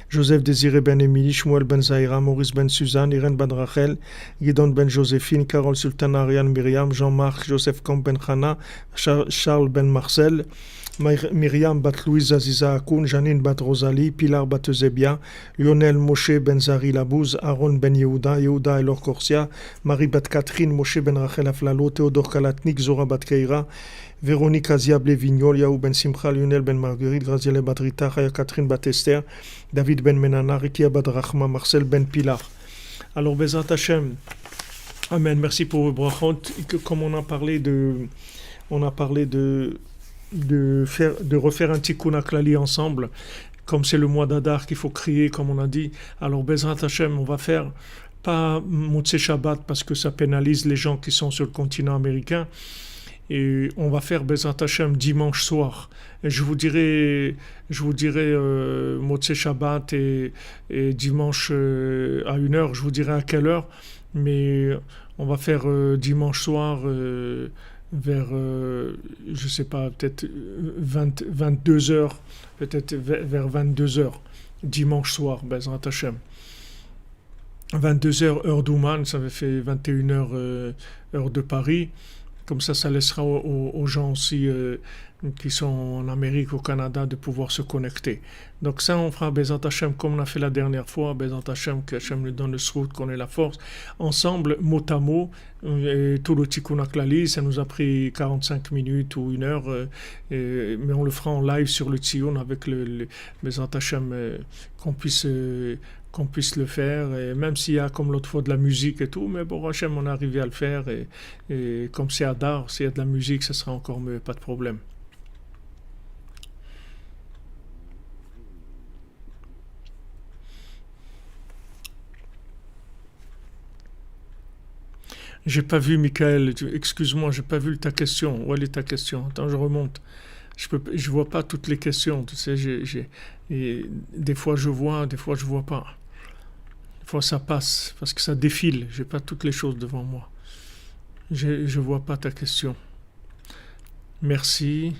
Joseph Désiré Ben Émilie, Shmuel Ben Zahira, Maurice Ben Suzanne, Irène Ben Rachel, Guidon Ben Joséphine, Carole Sultana, Ariane Myriam, Jean-Marc, Joseph Camp Ben Chana, Charles Ben Marcel, Myriam Bat Louise Aziza Akoun, Janine Bat Rosalie, Pilar Bat Zebia, Lionel Moshe Ben Zari Labouze, Aaron Ben Yehuda, Yehuda Elor Korsia, Marie Bat Catherine, Moshe Ben Rachel Aflalo, Théodore Kalatnik, Zora Bat Keira, Véronique Aziable Vignol, Yaou Ben Simcha, Lionel Ben Marguerite, Graziele Bat Rita, Chaya Catherine Bat Esther, David Ben Menana, Rikia Bat Rachma, Marcel Ben Pilar. Alors, Bezat Hashem, Amen. Merci pour vos brachot. Comme on a parlé de refaire un tikkun haklali ensemble, comme c'est le mois d'Adar qu'il faut crier, comme on a dit. Alors, Bezrat Hashem, on va faire pas Motzei Shabbat parce que ça pénalise les gens qui sont sur le continent américain. Et on va faire Bezrat Hashem dimanche soir. Et je vous dirai Motzei Shabbat et dimanche à 1h, je vous dirai à quelle heure. Mais on va faire dimanche soir vers, je sais pas, peut-être 22h, peut-être vers 22h, dimanche soir, Bezrat Hashem. 22h, heure d'Ouman, ça avait fait 21h, heure de Paris. Comme ça laissera aux gens aussi qui sont en Amérique, au Canada, de pouvoir se connecter. Donc ça, on fera Bezat Hashem comme on a fait la dernière fois, Bezat Hashem, que Hashem nous donne le srout, qu'on ait la force. Ensemble, mot à mot, tout le Tikkun HaKlali, ça nous a pris 45 minutes ou 1 heure, mais on le fera en live sur le Tzion avec le Bezat Hashem, qu'on puisse le faire, et même s'il y a comme l'autre fois de la musique et tout, mais bon, Hachem, on est arrivé à le faire, et comme c'est Adar, s'il y a de la musique, ça sera encore mieux, pas de problème. J'ai pas vu, Michael, excuse-moi, j'ai pas vu ta question. Où est ta question? Attends, je remonte. Je vois pas toutes les questions, tu sais, et des fois je vois, des fois je vois pas. Des fois ça passe, parce que ça défile, j'ai pas toutes les choses devant moi. Je vois pas ta question. Merci.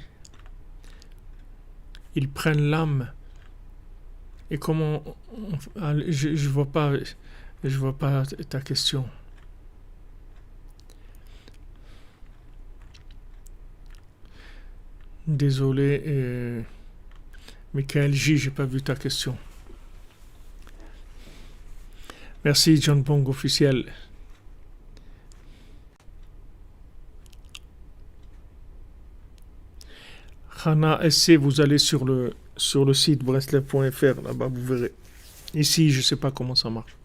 Ils prennent l'âme. Et comment je vois pas ta question. Désolé, Michael J, j'ai pas vu ta question. Merci John Bong officiel. Hana SC, vous allez sur le site breslev.fr, là-bas vous verrez. Ici, je sais pas comment ça marche.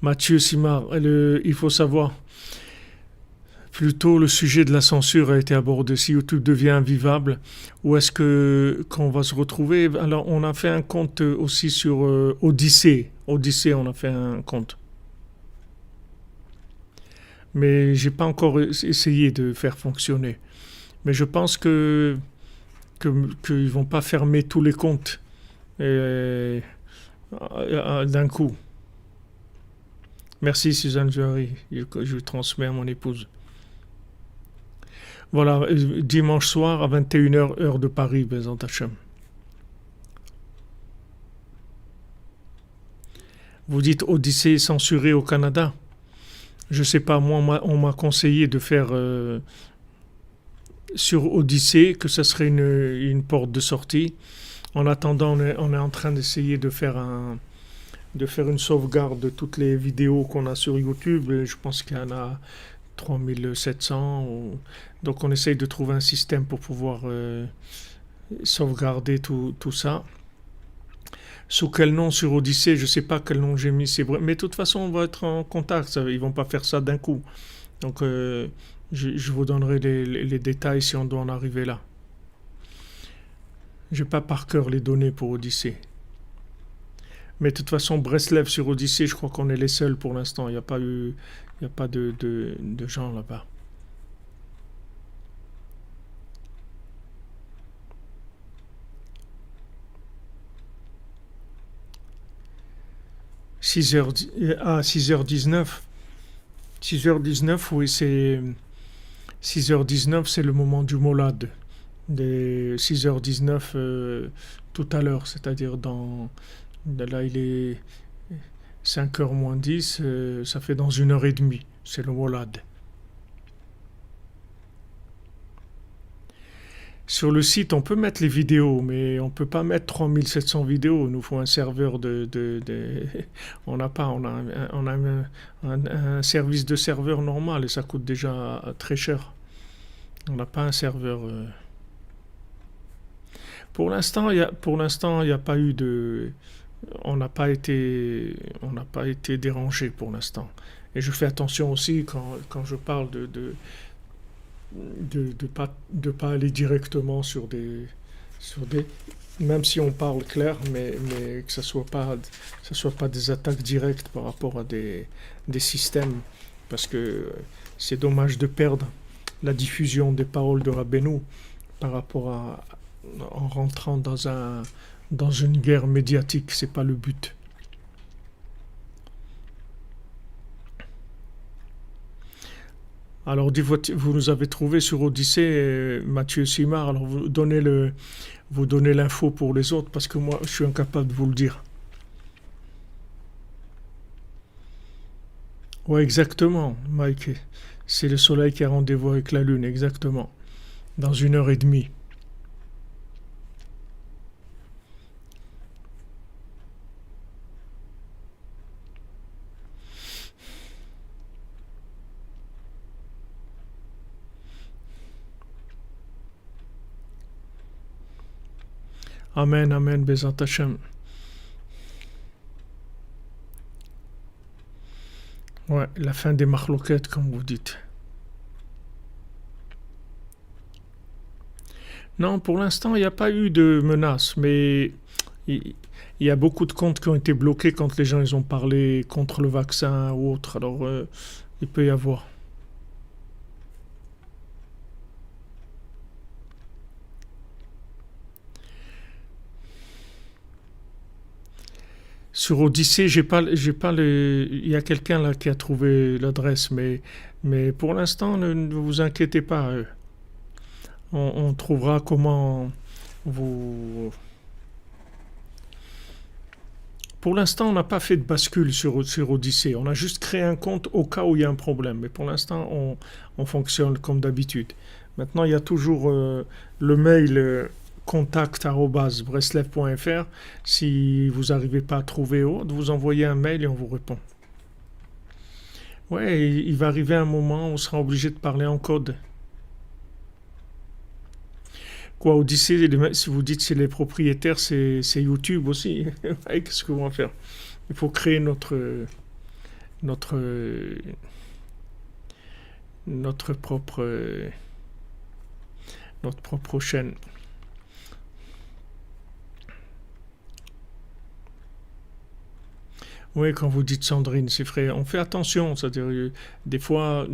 Mathieu Simard, il faut savoir, plutôt le sujet de la censure a été abordé. Si YouTube devient invivable, où est-ce qu'on va se retrouver? Alors, on a fait un compte aussi sur Odyssée. Odyssée, on a fait un compte. Mais j'ai pas encore essayé de faire fonctionner. Mais je pense qu'ils vont pas fermer tous les comptes d'un coup. Merci Suzanne Juary, je transmets à mon épouse. Voilà, dimanche soir à 21h, heure de Paris, Bezat Hashem. Vous dites Odyssée censurée au Canada? Je sais pas, moi on m'a conseillé de faire sur Odyssée, que ce serait une porte de sortie. En attendant, on est en train d'essayer de faire une sauvegarde de toutes les vidéos qu'on a sur YouTube. Je pense qu'il y en a 3700. Donc on essaye de trouver un système pour pouvoir sauvegarder tout ça. Sous quel nom sur Odyssée? Je ne sais pas quel nom j'ai mis. C'est vrai. Mais de toute façon, on va être en contact. Ils ne vont pas faire ça d'un coup. Donc je vous donnerai les détails si on doit en arriver là. Je n'ai pas par cœur les données pour Odyssée. Mais de toute façon, Breslev sur Odyssée, je crois qu'on est les seuls pour l'instant. Il n'y a pas de gens là-bas. « 6h19. 6h19, oui, c'est... 6h19, c'est le moment du molad. Des 6h19 tout à l'heure, c'est-à-dire là, il est 5h moins 10, ça fait dans 1h30. C'est le molad. Sur le site, on peut mettre les vidéos, mais on ne peut pas mettre 3700 vidéos. Il nous faut un serveur on n'a pas, on a un service de serveur normal et ça coûte déjà très cher. On n'a pas un serveur. Pour l'instant, il n'y a pas eu de. On n'a pas été dérangé pour l'instant. Et je fais attention aussi quand je parle de pas aller directement sur des même si on parle clair, mais que ça soit pas des attaques directes par rapport à des systèmes, parce que c'est dommage de perdre la diffusion des paroles de Rabbeinu par rapport en rentrant dans une guerre médiatique. C'est pas le but. Alors, vous nous avez trouvé sur Odyssée, Mathieu Simard. Alors, vous donnez l'info pour les autres, parce que moi, je suis incapable de vous le dire. Ouais, exactement, Mike. C'est le soleil qui a rendez-vous avec la lune, exactement. Dans 1 heure et demie. Amen, amen, Bezat Hashem. Ouais, la fin des marloquettes, comme vous dites. Non, pour l'instant, il n'y a pas eu de menace, mais il il y a beaucoup de comptes qui ont été bloqués quand les gens ils ont parlé contre le vaccin ou autre. Alors, il peut y avoir. Sur Odyssée, j'ai pas il y a quelqu'un là qui a trouvé l'adresse, mais pour l'instant, ne vous inquiétez pas. On trouvera comment vous. Pour l'instant, on n'a pas fait de bascule sur Odyssée. On a juste créé un compte au cas où il y a un problème. Mais pour l'instant, on fonctionne comme d'habitude. Maintenant, il y a toujours le mail contact@breslev.fr. Si vous n'arrivez pas à trouver autre, vous envoyez un mail et on vous répond. Ouais, il va arriver un moment où on sera obligé de parler en code. Quoi, Odyssée, si vous dites c'est les propriétaires, c'est YouTube aussi. Ouais, qu'est-ce qu'on va faire? Il faut créer notre, notre propre, notre propre chaîne. Oui, quand vous dites Sandrine, c'est vrai. On fait attention, c'est-à-dire des fois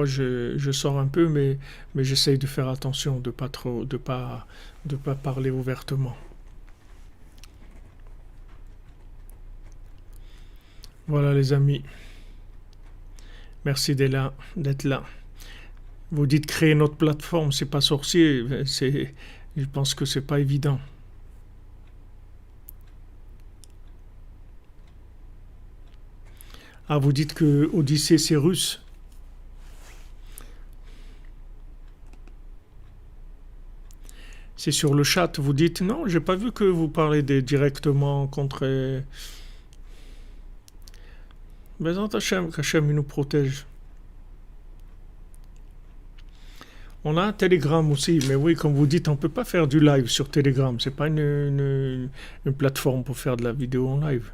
je sors un peu, mais j'essaye de faire attention, de pas trop, de pas parler ouvertement. Voilà les amis, merci d'être là. Vous dites créer notre plateforme, c'est pas sorcier, je pense que c'est pas évident. Ah, vous dites que Odyssée c'est russe. C'est sur le chat. Vous dites non, j'ai pas vu que vous parlez directement contre. Mais Hachem, qu'Hachem il nous protège. On a un Telegram aussi, mais oui, comme vous dites, on peut pas faire du live sur Telegram. C'est pas une plateforme pour faire de la vidéo en live.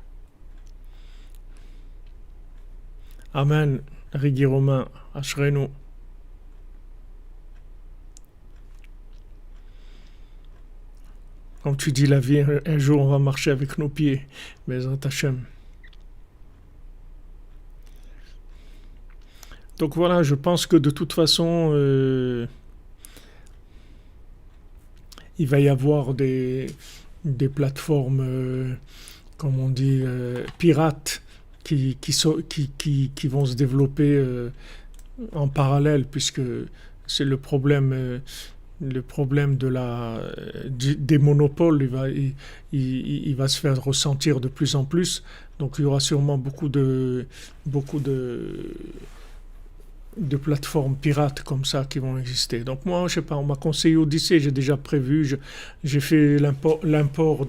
Amen. Rigi Romain, Ashrenu. Comme tu dis, la vie, un jour on va marcher avec nos pieds. Mais Hachem. Donc voilà, je pense que de toute façon, il va y avoir des plateformes, comme on dit, pirates qui vont se développer en parallèle, puisque c'est le problème des monopoles, il va se faire ressentir de plus en plus. Donc il y aura sûrement beaucoup de plateformes pirates comme ça qui vont exister. Donc moi, je sais pas, on m'a conseillé Odyssée, j'ai déjà prévu, j'ai fait l'import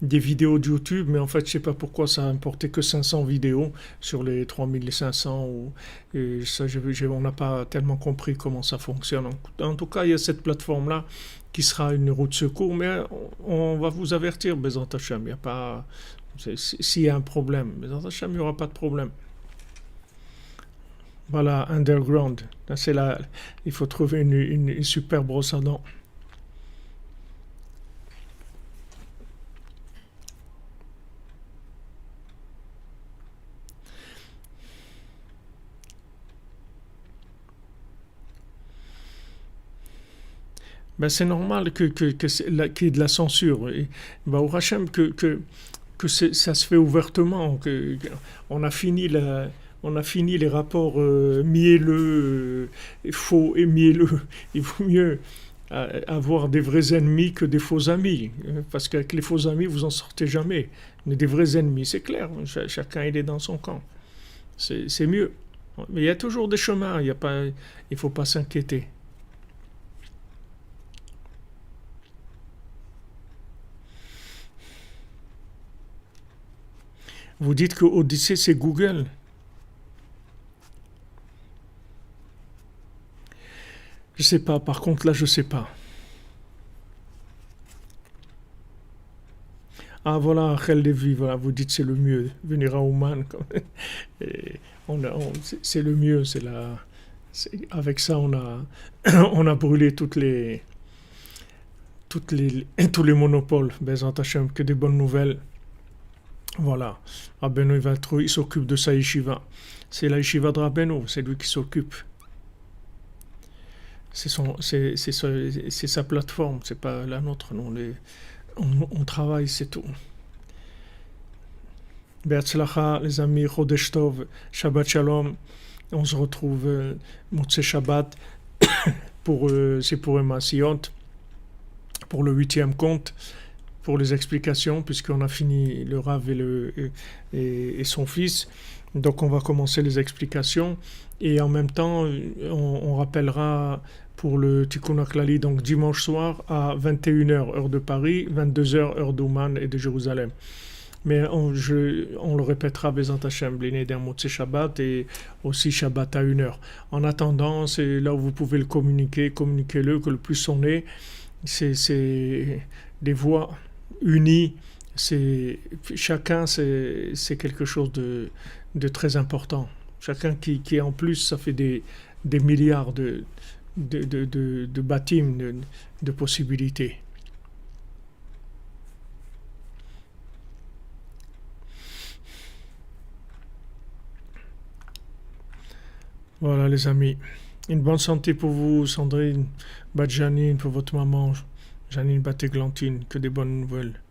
des vidéos de YouTube, mais en fait, je sais pas pourquoi ça a importé que 500 vidéos sur les 3500. Et ça, on n'a pas tellement compris comment ça fonctionne. En tout cas, il y a cette plateforme-là qui sera une roue de secours, mais on va vous avertir, Bezant Hachem, il n'y a pas. S'il y a un problème, Bezant Hachem, il n'y aura pas de problème. Voilà, underground. Là, il faut trouver une super brosse à dents. Ben, c'est normal qu'il y ait de la censure. Et, ben, au Hachem, que ça se fait ouvertement. On a fini les rapports mielleux, faux et mielleux. Il vaut mieux avoir des vrais ennemis que des faux amis. Parce qu'avec les faux amis, vous en sortez jamais. Mais des vrais ennemis, c'est clair. Chacun, il est dans son camp. C'est mieux. Mais il y a toujours des chemins, il faut pas s'inquiéter. Vous dites que Odyssée c'est Google. Je sais pas, par contre là je sais pas. Ah voilà, Rachel Lévy, voilà, vous dites c'est le mieux, venir à Ouman. Et c'est le mieux, avec ça on a, on a brûlé tous les monopoles. Bezrat Hashem, que des bonnes nouvelles. Voilà, Rabbeinu il s'occupe de sa yeshiva. C'est la yeshiva de Rabbeinu, c'est lui qui s'occupe. C'est sa plateforme, c'est pas la nôtre. Non, on travaille, c'est tout. Be'atzlacha, les amis, Chodesh Tov, Shabbat Shalom. On se retrouve Motzei Shabbat c'est pour Emma Sion, pour le 8e compte, pour les explications, puisqu'on a fini le Rav et son fils. Donc on va commencer les explications et en même temps on rappellera pour le Tikkun HaKlali, donc dimanche soir à 21h heure de Paris, 22h heure d'Ouman et de Jérusalem. Mais on le répétera Bezrat Hashem, B'nei Motzei Shabbat et aussi Shabbat à 1h. En attendant, c'est là où vous pouvez le communiquer, communiquez-le, que le plus on est, c'est des voix unies, chacun c'est quelque chose de très important. Chacun qui en plus, ça fait des milliards de bâtiments, de possibilités. Voilà les amis. Une bonne santé pour vous, Sandrine, Bat Janine, pour votre maman, Janine Bat-Églantine, que des bonnes nouvelles.